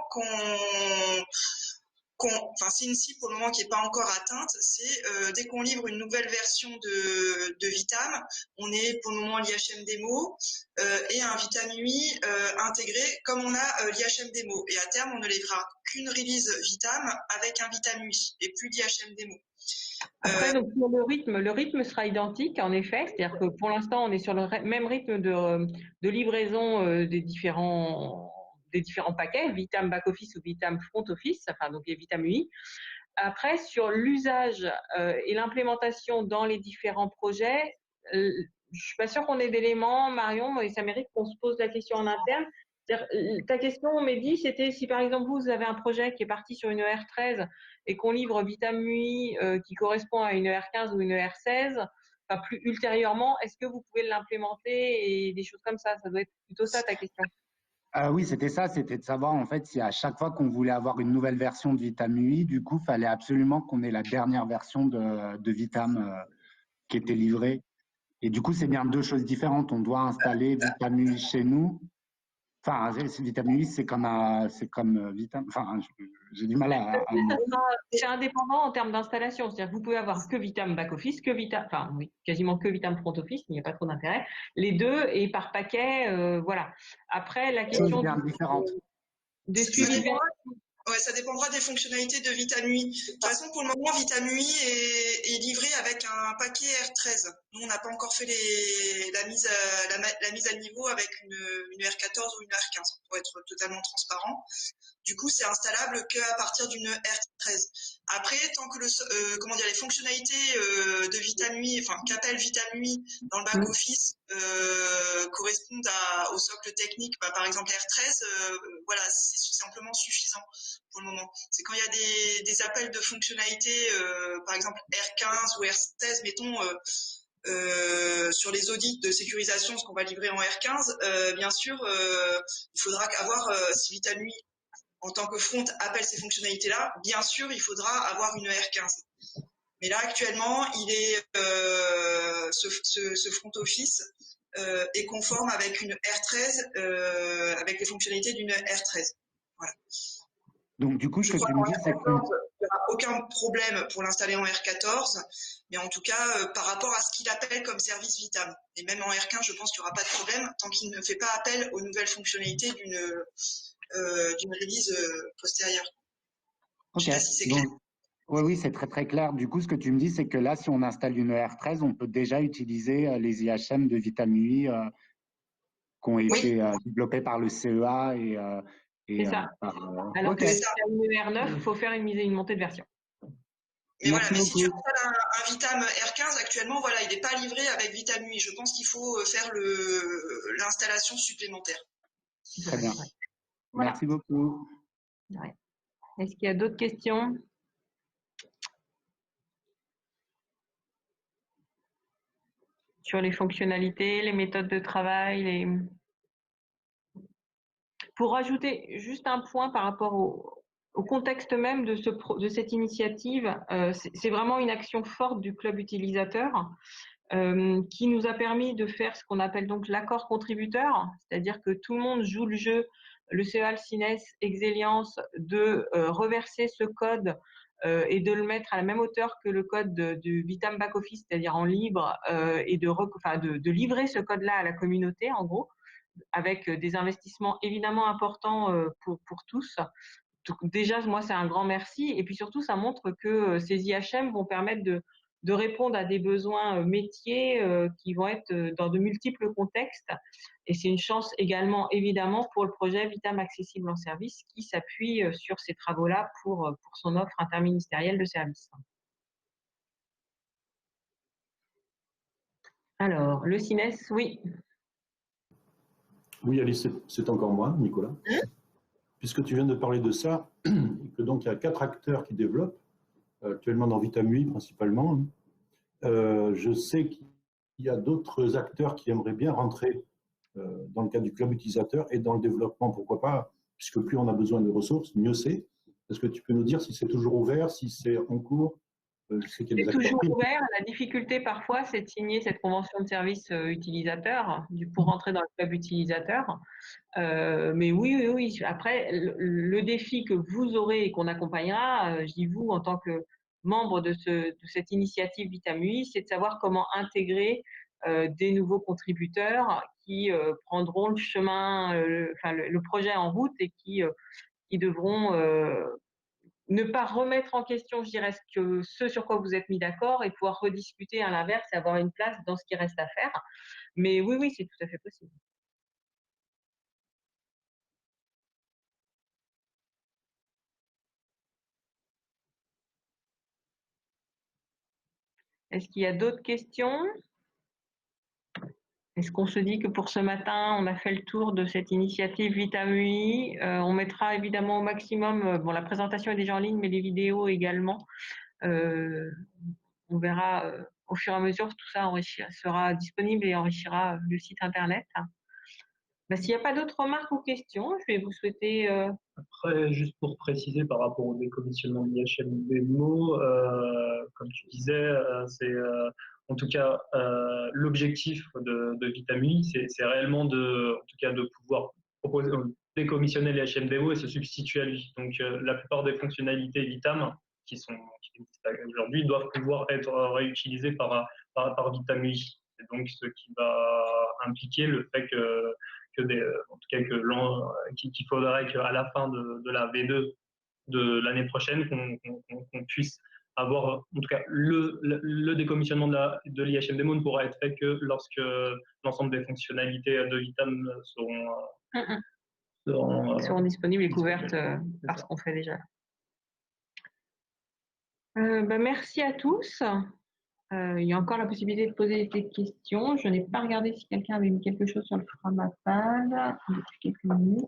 enfin, c'est une cible pour le moment qui n'est pas encore atteinte, c'est dès qu'on livre une nouvelle version de Vitam, on est pour le moment l'IHM démo et un Vitam UI intégré comme on a l'IHM démo. Et à terme, on ne livrera qu'une release Vitam avec un Vitam UI et plus d'IHM démo. Après, donc, pour le rythme sera identique, en effet. C'est-à-dire que pour l'instant, on est sur le même rythme de livraison des différents paquets, Vitam Back Office ou Vitam Front Office, enfin donc les Vitam UI. Après, sur l'usage et l'implémentation dans les différents projets, je ne suis pas sûre qu'on ait d'éléments, Marion, et ça mérite qu'on se pose la question en interne. Ta question, Mehdi, c'était si par exemple vous avez un projet qui est parti sur une ER13 et qu'on livre Vitam UI qui correspond à une ER15 ou une ER16, enfin plus ultérieurement, est-ce que vous pouvez l'implémenter et des choses comme ça? Ça doit être plutôt ça ta question. Oui, c'était ça, c'était de savoir en fait si à chaque fois qu'on voulait avoir une nouvelle version de Vitam UI, du coup, il fallait absolument qu'on ait la dernière version de Vitam qui était livrée. Et du coup, c'est bien deux choses différentes. On doit installer Vitam UI chez nous. Enfin, Vitam UI, c'est comme Vitam. Enfin, j'ai du mal à... C'est indépendant en termes d'installation. C'est-à-dire que vous pouvez avoir que Vitam Back Office, que Vitam, enfin oui, quasiment que Vitam Front Office, il n'y a pas trop d'intérêt. Les deux et par paquet, voilà. Après, la question bien différente. Des suivis de version. Ouais, ça dépendra des fonctionnalités de Vitamui. De toute façon, pour le moment, Vitamui est livré avec un paquet R13. Nous, on n'a pas encore fait la mise à niveau avec une R14 ou une R15, pour être totalement transparent. Du coup, c'est installable qu'à partir d'une R13. Après, tant que les fonctionnalités de Vitamui, enfin qu'appelle Vitamui dans le back-office correspondent au socle technique, par exemple R13, voilà, c'est simplement suffisant pour le moment. C'est quand il y a des appels de fonctionnalités, par exemple R15 ou R16, mettons, sur les audits de sécurisation, ce qu'on va livrer en R15, bien sûr, il faudra avoir, si Vitamui en tant que front appelle ces fonctionnalités-là, bien sûr, il faudra avoir une R15. Mais là, actuellement, ce front office est conforme avec une R13, avec les fonctionnalités d'une R13. Voilà. Donc, du coup, ce que tu me dis, c'est que... Il n'y aura aucun problème pour l'installer en R14, mais en tout cas, par rapport à ce qu'il appelle comme service Vitam. Et même en R15, je pense qu'il n'y aura pas de problème tant qu'il ne fait pas appel aux nouvelles fonctionnalités d'une release postérieure. Ok. Je sais pas si c'est clair. Oui, c'est très très clair. Du coup, ce que tu me dis, c'est que là, si on installe une R13, on peut déjà utiliser les IHM de Vitamui qui ont été développés par le CEA c'est ça. Alors que si tu as une R9, il faut faire une montée de version. Mais voilà, mais si tu installes un Vitam R15 actuellement, voilà, il n'est pas livré avec Vitamui. Je pense qu'il faut faire l'installation supplémentaire. Très bien. Voilà. Merci beaucoup. Ouais. Est-ce qu'il y a d'autres questions? Sur les fonctionnalités, les méthodes de travail, Pour rajouter juste un point par rapport au contexte même de cette initiative, c'est vraiment une action forte du club utilisateur qui nous a permis de faire ce qu'on appelle donc l'accord contributeur, c'est-à-dire que tout le monde joue le jeu, le CEA, le CINES, Exeliance, de reverser ce code et de le mettre à la même hauteur que le code du Vitam Back Office, c'est-à-dire en libre, et de livrer ce code-là à la communauté, en gros, avec des investissements évidemment importants pour tous. Donc déjà, moi, c'est un grand merci. Et puis surtout, ça montre que ces IHM vont permettre de répondre à des besoins métiers qui vont être dans de multiples contextes. Et c'est une chance également, évidemment, pour le projet Vitam Accessible en service qui s'appuie sur ces travaux-là pour son offre interministérielle de services. Alors, le CINES, oui. Oui, Alice, c'est encore moi, Nicolas. Puisque tu viens de parler de ça, et que donc il y a 4 acteurs qui développent, actuellement dans Vitamui principalement, je sais qu'il y a d'autres acteurs qui aimeraient bien rentrer dans le cadre du club utilisateur et dans le développement, pourquoi pas, puisque plus on a besoin de ressources, mieux c'est. Est-ce que tu peux nous dire si c'est toujours ouvert, si c'est en cours? C'est toujours ouvert. La difficulté parfois, c'est de signer cette convention de service utilisateur pour rentrer dans le club utilisateur. Mais oui. Après, le défi que vous aurez et qu'on accompagnera, je dis vous en tant que membre de cette initiative Vitamui, c'est de savoir comment intégrer des nouveaux contributeurs qui prendront le chemin, le projet en route et qui devront ne pas remettre en question, je dirais, ce sur quoi vous êtes mis d'accord et pouvoir rediscuter à l'inverse et avoir une place dans ce qui reste à faire. Mais oui, c'est tout à fait possible. Est-ce qu'il y a d'autres questions? Est-ce qu'on se dit que pour ce matin, on a fait le tour de cette initiative Vitamui? On mettra évidemment au maximum, bon, la présentation est déjà en ligne, mais les vidéos également. On verra au fur et à mesure, tout ça sera disponible et enrichira le site internet. S'il n'y a pas d'autres remarques ou questions, je vais vous souhaiter… Après, juste pour préciser par rapport au décommissionnement de l'IHM démo, comme tu disais, c'est en tout cas l'objectif de Vitamui, c'est réellement en tout cas de pouvoir proposer, décommissionner l'IHM démo et se substituer à lui. Donc la plupart des fonctionnalités Vitam qui existent aujourd'hui doivent pouvoir être réutilisées par Vitamui. C'est donc ce qui va impliquer le fait en tout cas qu'il faudrait qu'à la fin de la V2, de l'année prochaine, qu'on puisse avoir, en tout cas, le décommissionnement de l'IHMDemo ne pourra être fait que lorsque l'ensemble des fonctionnalités de Vitam seront disponibles et couvertes par ce qu'on fait déjà. Merci à tous. Il y a encore la possibilité de poser des questions. Je n'ai pas regardé si quelqu'un avait mis quelque chose sur le Framapad depuis quelques minutes.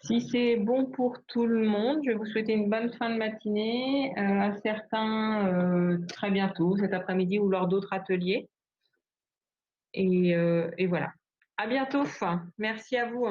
Si c'est bon pour tout le monde, je vais vous souhaiter une bonne fin de matinée, à certains très bientôt, cet après-midi ou lors d'autres ateliers. Et voilà. À bientôt. Merci à vous.